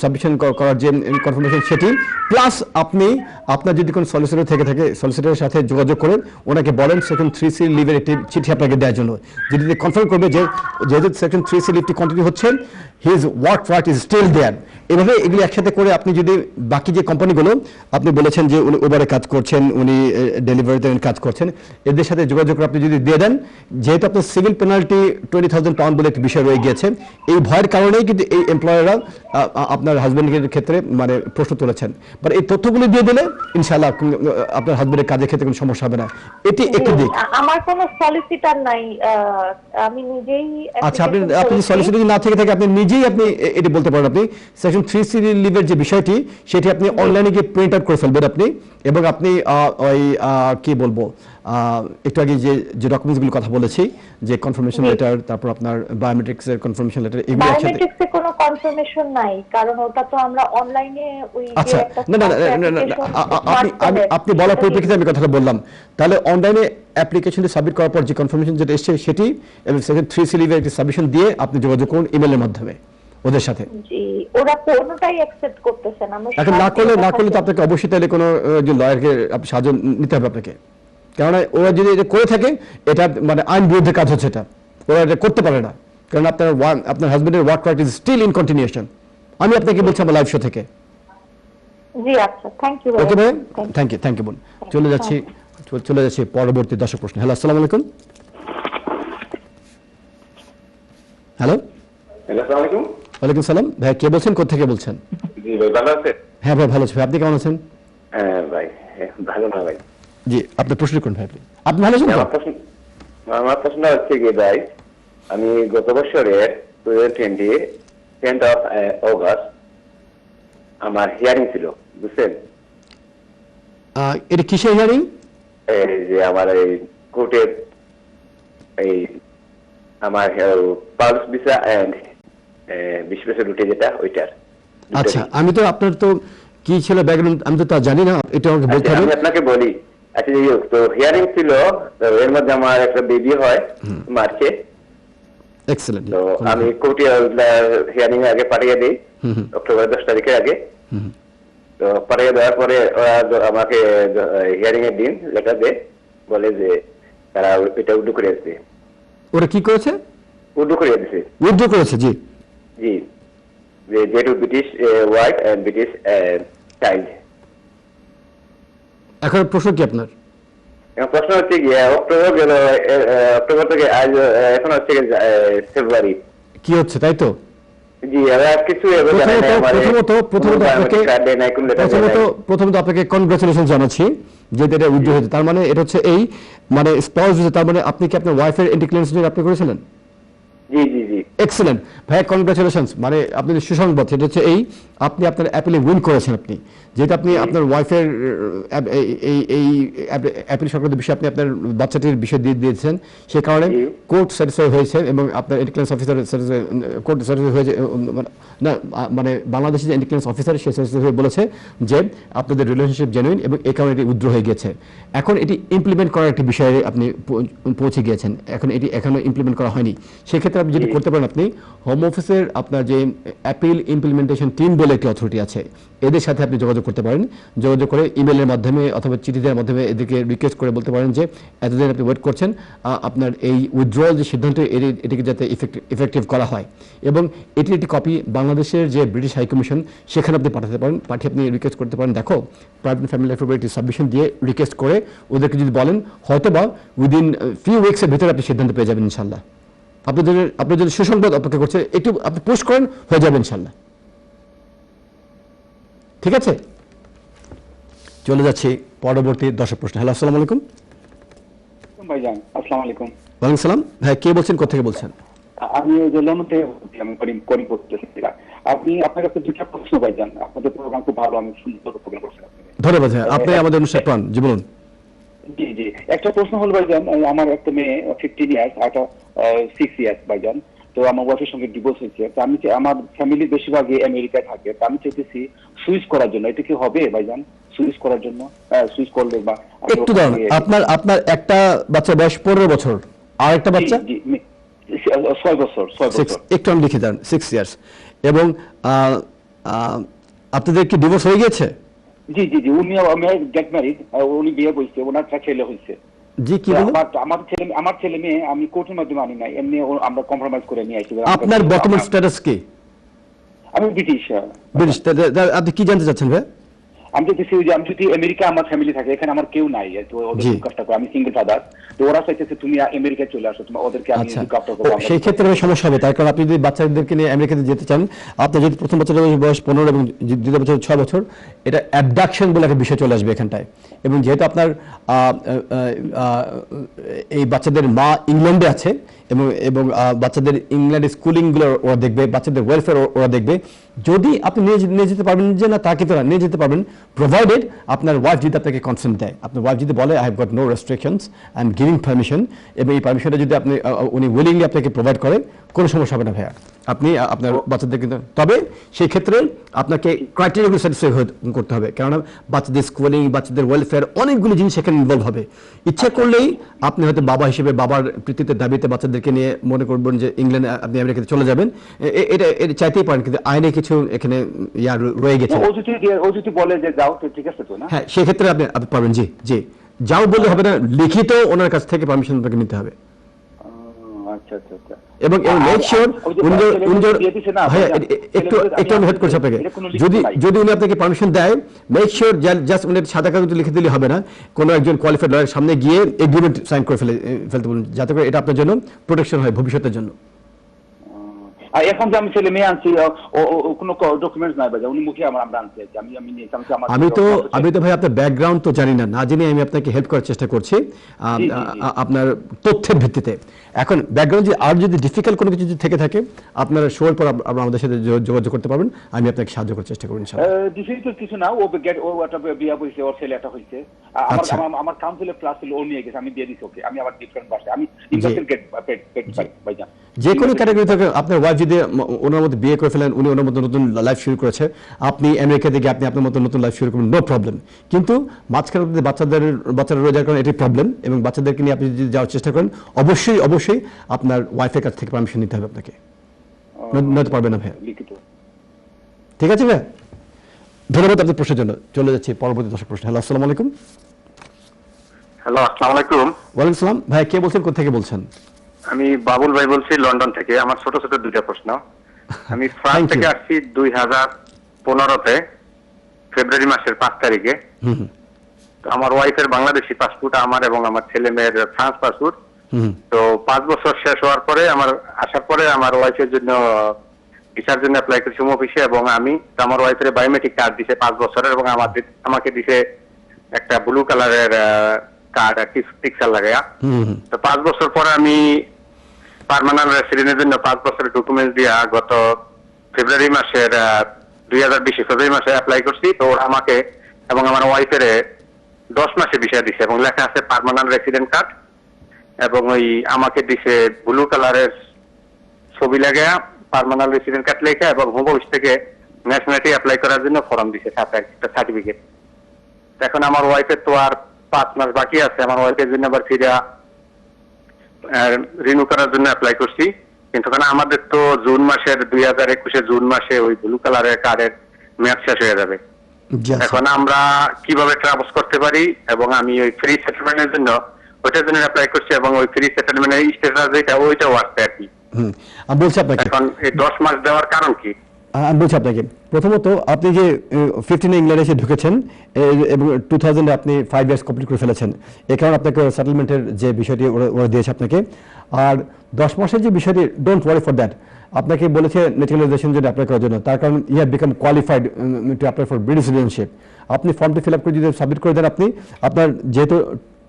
সাবমিশন করার যে কনফার্মেশন, সেটি প্লাস আপনি আপনার যদি কোনো সলিসিটর থেকে থাকে, সলিসিটরের সাথে যোগাযোগ করুন, ওনাকে বলেন সেকশন 3C লিভের একটি চিঠি আপনাকে দেওয়ার জন্য, যেটিতে কনফার্ম করবে যে যেহেতু সেকশন 3C লিভটি কন্টিনিউ হচ্ছে, his work right is still there. এভাবে এগুলি একসাথে করে আপনি যদি বাকি যে কোম্পানিগুলো আপনি বলেছেন যে উনি উবারে কাজ করছেন, উনি ডেলিভারিতে কাজ করছেন, এদের সাথে যোগাযোগ করে আপনি যদি দিয়ে দেন, যেহেতু আপনার সিভিল পেনাল্টি 20,000 পাউন্ড বলে একটি বিষয় রয়ে গিয়েছে, এই ভয়ের কারণেই কিন্তু এই এমপ্লয়াররা আপনার হাজবেন্ডের ক্ষেত্রে মানে প্রশ্ন তুলেছেন। বাট এই তথ্যগুলি দিয়ে দিলে ইনশাআল্লাহ আপনার হাজবেন্ডের কাজের ক্ষেত্রে কোনো সমস্যা হবে না। এটি একটি দিক। আমার কোনো সলিসিটর নাই, আমি নিজেই। আচ্ছা, আপনি সলিসিটর না থেকে আপনি নিজেই আপনি এটি বলতে পারেন। আপনি সেকশন 3C লিভের যে বিষয়টি, সেটি আপনি অনলাইনে গিয়ে প্রিন্ট আউট করে ফেলবেন আপনি, এবং আপনি ওই কি বলবো, একটু আগে যে ডকুমেন্টসগুলোর কথা বলেছি, যে কনফার্মেশন লেটার, তারপর আপনার বায়োমেট্রিক্সের কনফার্মেশন লেটার, এগুলো একসাথে। বায়োমেট্রিক্সে কোনো কনফার্মেশন নাই, কারণ ওটা তো আমরা অনলাইনে ওই আচ্ছা, না আপনি বলার পরিপ্রেক্ষিতে আমি কথাটা বললাম। তাহলে অনলাইনে অ্যাপ্লিকেশনটি সাবমিট করার পর যে কনফার্মেশন যেটা এসেছে, সেটি এবং সেকশন 3C লিভের একটি সাবমিশন দিয়ে আপনি যোগাযোগ করুন ইমেলের মাধ্যমে ওদের সাথে। জি, ওরা কোনোটাই অ্যাকসেপ্ট করতেছে না। এখন না করলে তো আপনাকে অবশ্যই তাহলে কোনো যে লয়ারকে সাহায্য নিতে হবে আপনাকে, কেননা ওরা যদি এটা করে থাকে, এটা মানে আইন বিরুদ্ধে কাজ হচ্ছে, এটা ওরা এটা করতে পারে না, কারণ আপনার হাজবেন্ডের work right is still in continuation. আমি আপনাকে বলছি আমার লাইভ শো থেকে। জি আচ্ছা, থ্যাংক ইউ। ওকে ভাই, থ্যাংক ইউ বোন। চলে যাচ্ছি পরবর্তী দর্শক প্রশ্ন। হ্যালো, আসসালামু আলাইকুম। হ্যালো, আসসালামু আলাইকুম। ওয়ালাইকুম সালাম। ভাই কে বলছেন, কোথা থেকে বলছেন? জি ভাই, ভালো আছেন? হ্যাঁ ভাই, ভালো আছি। আপনি কেমন আছেন? হ্যাঁ ভাই, ভালো না ভাই। জি, আপনি প্রশ্ন করুন ভাই। আপনি ভালো আছেন? আমার প্রশ্ন হচ্ছে কি ভাই, আমি গত বছরে 10th of August আমার হিয়ারিং ছিল, বুঝছেন? এটা কিসের হিয়ারিং? এই যে আমার এই কোর্টের এই আমার পালস ভিসা এন্ড 20% উঠে যেটা ওইটার। আচ্ছা, আমি তো আপনার তো কি ছিল ব্যাকগ্রাউন্ড আমি তো তা জানি না, এটা আমাকে বলতে হবে। আমি আপনাকে বলি, আচ্ছা যাই হোক, তো হিয়ারিং ছিল, তো এর মধ্যে আমার একটা বেবি হয় মার্চে। এক্সেলেন্ট। তো আমি কোর্টে হিয়ারিং আগে পাঠিয়ে দিই অক্টোবর 10 তারিখের আগে। তো পাঠিয়ে দেওয়ার পরে ওরা আমাকে হিয়ারিং এর দিন লেটার দেয়, বলে যে তারা এটা উড্ডু করে দিচ্ছে। ওরা কি করেছে? উড্ডু করে দিচ্ছে। উড্ডু করেছে, জি জি, যেহেতু British wife and British child. এখন প্রশ্ন কি আপনার? প্রশ্ন হচ্ছে কি, অক্টোবর গেল, অক্টোবর থেকে আজ এখন হচ্ছে ফেব্রুয়ারি, কি হচ্ছে তাই তো? জি, কিছু প্রথমত আপনাকে কনগ্রাচুলেশন জানাচ্ছি যে এটা উদ্যোগ হয়েছে। তার মানে এটা হচ্ছে এই মানে স্পাউস ভিসা, তার মানে আপনি কি আপনার ওয়াইফের ইন্টিক্লেন্স জন্য আপনি করেছিলেন? জি জি জি, এক্সেলেন্ট ভাইয়া, কনগ্রাচুলেশনস। মানে আপনি সুসংবাদ, সেটা হচ্ছে এই আপনি আপনার অ্যাপিলে উইন করেছেন। আপনি যেহেতু আপনি আপনার ওয়াইফের এই অ্যাপিল সংক্রান্ত বিষয়ে আপনি আপনার বাচ্চাটির বিষয় দিয়ে দিয়েছেন, সে কারণে কোর্ট স্যাটিসফাই হয়েছে এবং আপনার ইন্টিক্লেন্স অফিসার কোর্ট স্যাটিসফাই হয়েছে, না মানে বাংলাদেশের যে ইন্টিক্লেন্স অফিসার সে স্যাটিসফাই বলেছে যে আপনাদের রিলেশনশিপ জেনুইন এবং এই কারণে এটি উইথড্র হয়ে গেছে। এখন এটি ইমপ্লিমেন্ট করার একটি বিষয়ে আপনি পৌঁছে গিয়েছেন, এখন এটি এখনো ইমপ্লিমেন্ট করা হয়নি। সেক্ষেত্রে আপনি যেটি করতে পারেন, আপনি হোম অফিসের আপনার যে অ্যাপিল ইমপ্লিমেন্টেশন টিম বলে একটি অথরিটি আছে, এদের সাথে আপনি যোগাযোগ করতে পারেন। যোগাযোগ করে ইমেলের মাধ্যমে অথবা চিঠি দেওয়ার মাধ্যমে এদেরকে রিকোয়েস্ট করে বলতে পারেন যে এতদিন আপনি ওয়েট করছেন, আপনার এই উইথড্রয়াল যে সিদ্ধান্ত এটিকে যাতে ইফেক্টিভ করা হয়, এবং এটির একটি কপি বাংলাদেশের যে ব্রিটিশ হাইকমিশন সেখানে আপনি পাঠাতে পারেন। পাঠিয়ে আপনি রিকোয়েস্ট করতে পারেন, দেখো প্রাইভেট ফ্যামিলি লাইফ একটি সাবমিশন দিয়ে রিকোয়েস্ট করে ওদেরকে যদি বলেন, হয়তো বা উইদিন ফিউ উইকসের ভিতরে আপনি সিদ্ধান্ত পেয়ে যাবেন ইনশাল্লাহ। আপনার যদি সুসংবাদ অপেক্ষা করছে, একটু আপনি পোস্ট করেন, হয়ে যাবে ইনশাল্লাহ। ঠিক আছে, চলে যাচ্ছি পরবর্তী দর্শক প্রশ্ন। হ্যালো, আসসালামু আলাইকুম। ভাইজান আসসালামু আলাইকুম। ওয়ালাইকুম সালাম। ভাই কে বলছেন, কোথা থেকে বলছেন? আমি জেলাম থেকে করি করতেছিলাম। আপনি আপনার কাছে দুটো প্রশ্ন ভাইজান, আপনাদের প্রোগ্রাম খুব ভালো, আমি সুন্দর প্রোগ্রাম করছেন। ধন্যবাদ ভাই, আপনি আমাদের অনুষ্ঠানে প্রাণ। জি বলুন। জি জি, একটা প্রশ্ন হলো ভাইজান, আমার একটা মেয়ে 15 ইয়ার্স, একটা 6 ইয়ার্স ভাইজান। তো আমার ওয়াইফের সঙ্গে ডিভোর্স হয়েছে। তো আমি আমার ফ্যামিলি বেশিরভাগই আমেরিকায় থাকে, তো আমি চাইতেছি সুইচ করার জন্য। এটা কি হবে ভাইজান, সুইচ করার জন্য? সুইচ করলে বা একটু দাঁড়ান, আপনার একটা বাচ্চা বয়স 15 বছর, আর একটা বাচ্চা 6 বছর। একটু আমি লিখে দেন 6 ইয়ার্স। এবং আপনাদের কি ডিভোর্স হয়ে গেছে? জি জি জি, উনি গেট ম্যারিড, উনি বিয়ে করছে, ওনার ছেলে হয়েছে। জি, কি বলেন? আমার ছেলে মেয়ে আমি কোর্টের মাধ্যমে আনি নাই, এমনি আমরা কম্প্রোমাইজ করে নিয়ে আসি। আপনার বর্তমান স্ট্যাটাস কি? আমি ব্রিটিশ। আপনি কি জানতে চাচ্ছেন ভাই? আমি চাইতেছি যে আমি যদি আমেরিকা আমার ফ্যামিলি থাকে, এখানে আমার কেউ নাই, তো ওদের কাজটা করে, আমি সিঙ্গেল ফাদার। তো ওরা চাইতেছে তুমি আমেরিকায় চলে আসো, তোমার ওদেরকে আমি কাপটা করব। সেই ক্ষেত্রে সমস্যা হবে, তার কারণ আপনি যদি বাচ্চাদেরকে নিয়ে আমেরিকাতে যেতে চান, আপনার যদি প্রথম বাচ্চার বয়স 15 এবং দ্বিতীয় বছর 6 বছর, এটা অ্যাবডাকশন বলে একটা বিষয় চলে আসবে এখানটায়। এবং যেহেতু আপনার এই বাচ্চাদের মা ইংল্যান্ডে আছে এবং বাচ্চাদের ইংল্যান্ডের স্কুলিংগুলো ওরা দেখবে, বাচ্চাদের ওয়েলফেয়ার ওরা দেখবে। যদি আপনি নিয়ে যেতে পারবেন যে না, তা কিন্তু না, নিয়ে যেতে পারবেন প্রোভাইডেড আপনার ওয়াইফ যদি আপনাকে কনসেন্ট দেয়। আপনার ওয়াইফ যদি বলে I have got no restrictions, I am giving permission, এবং এই পারমিশনটা যদি উনি উইলিংলি আপনাকে প্রোভাইড করে, কোনো সমস্যা হবে না ভাইয়া। আপনি আপনার বাচ্চাদের কিন্তু, তবে সেই ক্ষেত্রে আপনাকে ক্রাইটেরিয়াগুলো স্যাটিসফাই করতে হবে, কেননা বাচ্চাদের স্কুলিং, বাচ্চাদের ওয়েলফেয়ার, অনেকগুলো জিনিস সেখানে ইনভলভ হবে। ইচ্ছা করলেই আপনি হয়তো বাবা হিসেবে বাবার প্রীতিতে দাবিতে বাচ্চাদেরকে নিয়ে মনে করবেন যে ইংল্যান্ডে আপনি আমেরিকাতে চলে যাবেন, এটা চাইতেই পারেন, কিন্তু আইনে কিছু এখানে রয়ে গেছে। ও যদি বলে যে যাও, তো ঠিক আছে তো না? হ্যাঁ, সেই ক্ষেত্রে আপনি পারবেন। জি জি, যাও বললে হবে না, লিখিত ওনার কাছ থেকে পারমিশন আপনাকে নিতে হবে। আচ্ছা আচ্ছা আচ্ছা। এবং মেক শিওর একটু আমি হেল্প করছি আপনাকে, যদি উনি আপনাকে পারমিশন দেয়, মেক শিওর জাস্ট উনি সাদা কাগজে লিখে দিলে হবে না, কোনো একজন কোয়ালিফাইড লয়ারের সামনে গিয়ে এগ্রিমেন্ট সাইন করে ফেলতে বলুন, যাতে করে এটা আপনার জন্য প্রোটেকশন হয় ভবিষ্যতের জন্য। আর এখন যে আমি ছেলে মেয়ে আনছি কোনো ডকুমেন্টস নাই ভাই, উনি মুখে আমরা আনছি আর কি। আমি নিয়ে আমার আমি তো ভাই আপনার ব্যাকগ্রাউন্ড তো জানি না জেনে আমি আপনাকে হেল্প করার চেষ্টা করছি আপনার তথ্যের ভিত্তিতে। এখন ব্যাকগ্রাউন্ড আর যদি ডিফিকাল্ট কোনো কিছু যদি থেকে থাকে আপনার শোর পর আমাদের সাথে যোগাযোগ করতে পারবেন, আমি আপনাকে সাহায্য করার চেষ্টা করব ইনশাআল্লাহ। ডিফিকাল্ট কিছু না, ও একটা বিয়া হইছে, ওর ছেলে একটা হইছে, আমার কাউন্সিলের প্লাস ছিল, ও নিয়ে গেছে, আমি দিয়ে দিছি ওকে। আমি আবার ডিফারেন্ট ভাষায় আমি ইন্ডাস্ট্রিয়াল গেট ভাইজান যে কোনো ক্যাটাগরি থেকে আপনার ওয়াইফ যদি ওনার মধ্যে বিয়ে করে ফেলেন, উনি ওনার মতো নতুন লাইফ শুরু করেছে, আপনি আমেরিকা থেকে আপনি আপনার মতো নতুন লাইফ শুরু করবেন, নো প্রবলেম। কিন্তু মাঝখানে বাচ্চারা রয়ে যাওয়ার কারণে এটি প্রবলেম, এবং বাচ্চাদেরকে নিয়ে আপনি যদি যাওয়ার চেষ্টা করেন অবশ্যই আপনার ওয়াইফের কাছ থেকে পারমিশন নিতে হবে আপনাকে, নয়তো পারবেন না ভাই। ঠিক আছে ভাই, ধন্যবাদ আপনার প্রশ্নের জন্য। চলে যাচ্ছি পরবর্তী দর্শক প্রশ্ন। হ্যালো, আসসালামু আলাইকুম। হ্যালো, আসসালামু আলাইকুম। ওয়ালাইকুম সালাম। ভাই কে বলছেন, কোথা থেকে বলছেন? আমি বাবুল ভাই বলছি, লন্ডন থেকে। আমার ছোট ছোট দুইটা প্রশ্ন। আমি ফ্রান্স থেকে আসছি 2015-তে ফেব্রুয়ারি মাসের 5 তারিখে। তো আমার ওয়াইফের বাংলাদেশি পাসপোর্ট, আমার এবং আমার ছেলে মেয়ের ফ্রান্স পাসপোর্ট। তো 5 বছর শেষ হওয়ার পরে আসার পরে আমার ওয়াইফের জন্য ভিসার জন্য অ্যাপ্লাই করেছি হোম অফিসে, এবং আমার ওয়াইফের বায়োমেট্রিক কার্ড দিছে 5 বছরের, এবং আমাকে দিছে একটা ব্লু কালারের কার্ড আর কি পিকচার লাগায়া। তো 5 বছর পরে আমি পার্মানেন্ট রেসিডেন্টের জন্য 5 বছরের ডকুমেন্টস দিয়া গত ফেব্রুয়ারি মাসের 2020 ফেব্রুয়ারি মাসে অ্যাপ্লাই করছি। তো ওরা আমাকে এবং আমার ওয়াইফের 10 মাসে ভিসা দিছে, এবং লেখা আছে পার্মানেন্ট রেসিডেন্ট কার্ড, এবং ওই আমাকে দিছে ব্লু কালারের ছবি লাগায়া পার্মানেন্ট রেসিডেন্ট কার্ড লেখা, এবং হোম অফিস থেকে ন্যাশনালিটি অ্যাপ্লাই করার জন্য ফর্ম দিছে, সাথে একটা সার্টিফিকেট। এখন আমার ওয়াইফের তো আর 5 মাস বাকি আছে, আমার ওয়াইফের জন্য আবার ফিরে রিনিউ করার জন্য অ্যাপ্লাই করছি। কিন্তু আমাদের তো জুন মাসের 2021 জুন মাসে ওই ব্লু কালারের কার্ডের মেয়াদ শেষ হয়ে যাবে। এখন আমরা কিভাবে ট্রাভেল করতে পারি, এবং আমি ওই ফ্রি সেটেলমেন্টের জন্য ওইটার জন্য অ্যাপ্লাই করছি, এবং ওই ফ্রি সেটেলমেন্টের স্ট্যাটাস যেটা ওইটাও আসছে আর কি। আমি বলছি আপনাকে এখন এই 10 মাস দেওয়ার কারণ কি? আমি বলছি আপনাকে, প্রথমত আপনি যে 15 ইংল্যান্ডে এসে ঢুকেছেন এবং 2000 আপনি 5 ইয়ার্স কমপ্লিট করে ফেলেছেন, এ কারণে আপনাকে সেটেলমেন্টের যে বিষয়টি ওরা দিয়েছে আপনাকে। আর 10 মাসের যে বিষয়টি, ডোন্ট ওয়ারি ফর দ্যাট। আপনাকে বলেছে ন্যাচারালাইজেশন জন্য অ্যাপ্লাই করার জন্য, তার কারণ you have become qualified to apply for British citizenship. আপনি ফর্মটি ফিল আপ করে যদি সাবমিট করে দেন, আপনার যেহেতু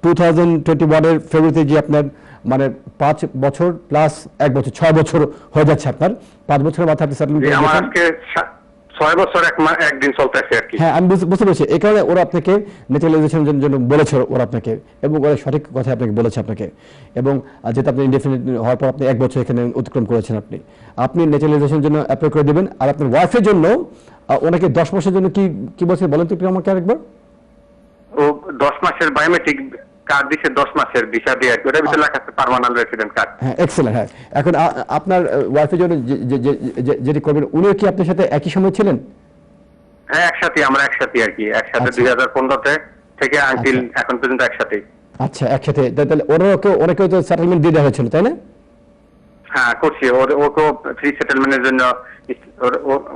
2021 ফেব্রুয়ারিতে গিয়ে আপনার মানে 5 বছর প্লাস 1 বছর 6 বছর হয়ে যাচ্ছে। আপনার 5 বছরের মাথায় আপনি সেটেলমেন্ট করে আমার আজকে 6 বছর 1 দিন চলতেছে আর কি। হ্যাঁ, আমি বুঝতে পারছি। এই কারণে ওরা আপনাকে ন্যাচারালাইজেশনের জন্য বলেছে ওরা আপনাকে, এবং ওরা সঠিক কথা আপনাকে বলেছে আপনাকে। এবং যেহেতু আপনি ইনডেফিনিট হওয়ার পর আপনি 1 বছর এখানে অতিক্রম করেছেন, আপনি ন্যাচারালাইজেশনের জন্য অ্যাপ্লাই করে দেবেন। আর আপনার ওয়াইফের জন্য ওনাকে 10 মাসের জন্য কি বলছে বলেন তো একটু আমাকে আরেকবার। ও 10 মাসের বায়োমেট্রিক কার্ড দিছে, 10 মাসের ভিসা দিয়ে ওটার ভিতরে লেখা আছে পার্মানেন্ট রেসিডেন্ট কার্ড। হ্যাঁ, এক্সেলেন্ট। হ্যাঁ, এখন আপনার ওয়াইফের জন্য যেটি করবেন, উনিও কি আপনার সাথে একই সময় ছিলেন? হ্যাঁ, একসাথে, আমরা একসাথে আর কি, একসাথে 2015 থেকে আনটিল এখন পর্যন্ত একসাথে। আচ্ছা, একসাথে। তাহলে ওনাকেও তো সেটেলমেন্ট দিয়ে দেওয়া হয়েছিল, তাই না? হ্যাঁ, করছি। ওকেও ফ্রি সেটেলমেন্টের জন্য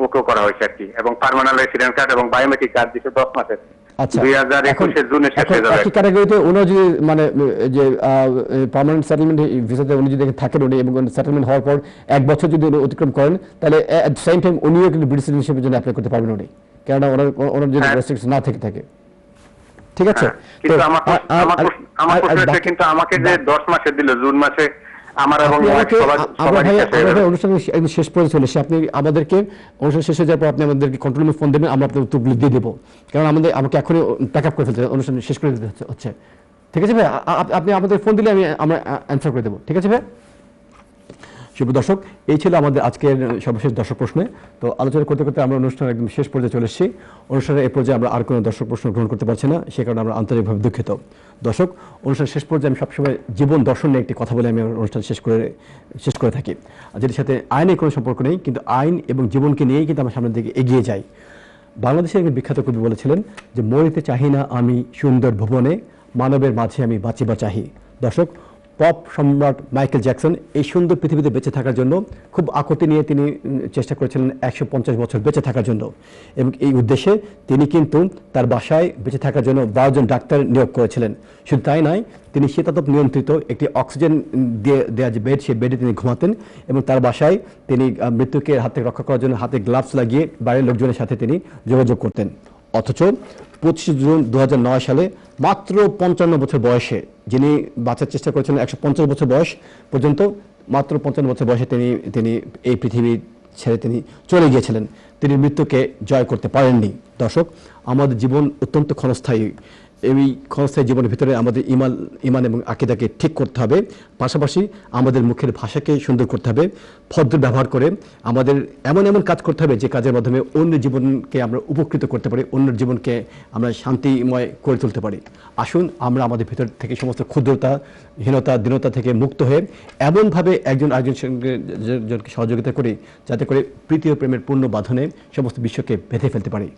ওকেও করা হয়েছে আর কি, এবং পার্মানেন্ট রেসিডেন্ট কার্ড এবং বায়োমেট্রিক কার্ড দিছে 10 মাসের। আচ্ছা, 2021 জুনে শেষ হয়ে যাবে। একই ক্যাটাগরিতে উনি যদি মানে যে পার্মানেন্ট সেটেলমেন্ট ভিসাতে উনি যদি থাকেন, উনি এবং সেটেলমেন্ট হওয়ার পর 1 বছর যদি উনি অতিক্রম করেন, তাহলে এট সেম টাইম উনিও কিন্তু ব্রিটিশ সিটিজেনশিপের জন্য অ্যাপ্লাই করতে পারবেন উনি, কেননা ওনার যদি রেস্ট্রিকশন না থাকে। ঠিক আছে? কিন্তু আমার প্রশ্ন, কিন্তু আমাকে যে 10 মাসে দিল, জুন মাসে আমার এবং অনুষ্ঠান শেষ পর্যন্ত চলে এসে আপনি আমাদেরকে অনুষ্ঠান শেষ হয়ে যাওয়ার পর আপনি আমাদেরকে কন্ট্রোল রুমে ফোন দেবেন, আমরা আপনার উত্তরগুলো দিয়ে দেবো। কারণ আমাকে এখনই প্যাক আপ করে ফেলতে অনুষ্ঠান শেষ করে দিতে হচ্ছে। ঠিক আছে ভাই, আপনি আমাদের ফোন দিলে আমরা অ্যান্সার করে দেবো। ঠিক আছে ভাই? শুভ দর্শক, এই ছিল আমাদের আজকের সর্বশেষ দর্শক প্রশ্নে। তো আলোচনা করতে করতে আমরা অনুষ্ঠান একদম শেষ পর্যায়ে চলে এসেছি। অনুষ্ঠানের এই পর্যায়ে আমরা আর কোনো দর্শক প্রশ্ন গ্রহণ করতে পারছি না, সে কারণে আমরা আন্তরিকভাবে দুঃখিত। দর্শক, অনুষ্ঠান শেষ পর্যায়ে আমি সবসময় জীবন দর্শন নিয়ে একটি কথা বলে আমি অনুষ্ঠান শেষ করে থাকি, যেটির সাথে আইনের কোনো সম্পর্ক নেই, কিন্তু আইন এবং জীবনকে নিয়েই কিন্তু আমরা সামনের দিকে এগিয়ে যাই। বাংলাদেশের একজন বিখ্যাত কবি বলেছিলেন যে, মরিতে চাহি না আমি সুন্দর ভুবনে, মানবের মাঝে আমি বাঁচিবা চাহি। দর্শক, পপ সম্রাট মাইকেল জ্যাকসন এই সুন্দর পৃথিবীতে বেঁচে থাকার জন্য খুব আকুতি নিয়ে তিনি চেষ্টা করেছিলেন 150 বছর বেঁচে থাকার জন্য, এবং এই উদ্দেশ্যে তিনি কিন্তু তার বাসায় বেঁচে থাকার জন্য 12 জন ডাক্তার নিয়োগ করেছিলেন। শুধু তাই নয়, তিনি শীতাতপ নিয়ন্ত্রিত একটি অক্সিজেন দেওয়া যে বেড, সেই বেডে তিনি ঘুমাতেন, এবং তার বাসায় তিনি মৃত্যুকে হাত থেকে রক্ষা করার জন্য হাতে গ্লাভস লাগিয়ে বাইরের লোকজনের সাথে তিনি যোগাযোগ করতেন। অথচ 25 জুন 2009 সালে মাত্র 55 বছর বয়সে, যিনি বাঁচার চেষ্টা করেছিলেন 150 বছর বয়স পর্যন্ত, মাত্র 55 বছর বয়সে তিনি এই পৃথিবী ছেড়ে তিনি চলে গিয়েছিলেন। তিনি মৃত্যুকে জয় করতে পারেননি। দর্শক, আমাদের জীবন অত্যন্ত ক্ষণস্থায়ী। এই ক্ষণস্থায়ী জীবনের ভিতরে আমাদের ইমান এবং আকীদাকে ঠিক করতে হবে, পাশাপাশি আমাদের মুখের ভাষাকে সুন্দর করতে হবে, ভদ্র ব্যবহার করে আমাদের এমন কাজ করতে হবে যে কাজের মাধ্যমে অন্যের জীবনকে আমরা উপকৃত করতে পারি, অন্যের জীবনকে আমরা শান্তিময় করে তুলতে পারি। আসুন আমরা আমাদের ভিতর থেকে সমস্ত ক্ষুদ্রতা, হীনতা, দীনতা থেকে মুক্ত হয়ে এমনভাবে একজন আরেকজনকে সহযোগিতা করি যাতে করে প্রীতি ও প্রেমের পূর্ণ বাঁধনে সমস্ত বিশ্বকে বেঁধে ফেলতে পারি।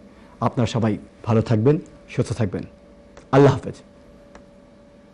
আপনারা সবাই ভালো থাকবেন, সুস্থ থাকবেন। আল্লাহ হাফেজ।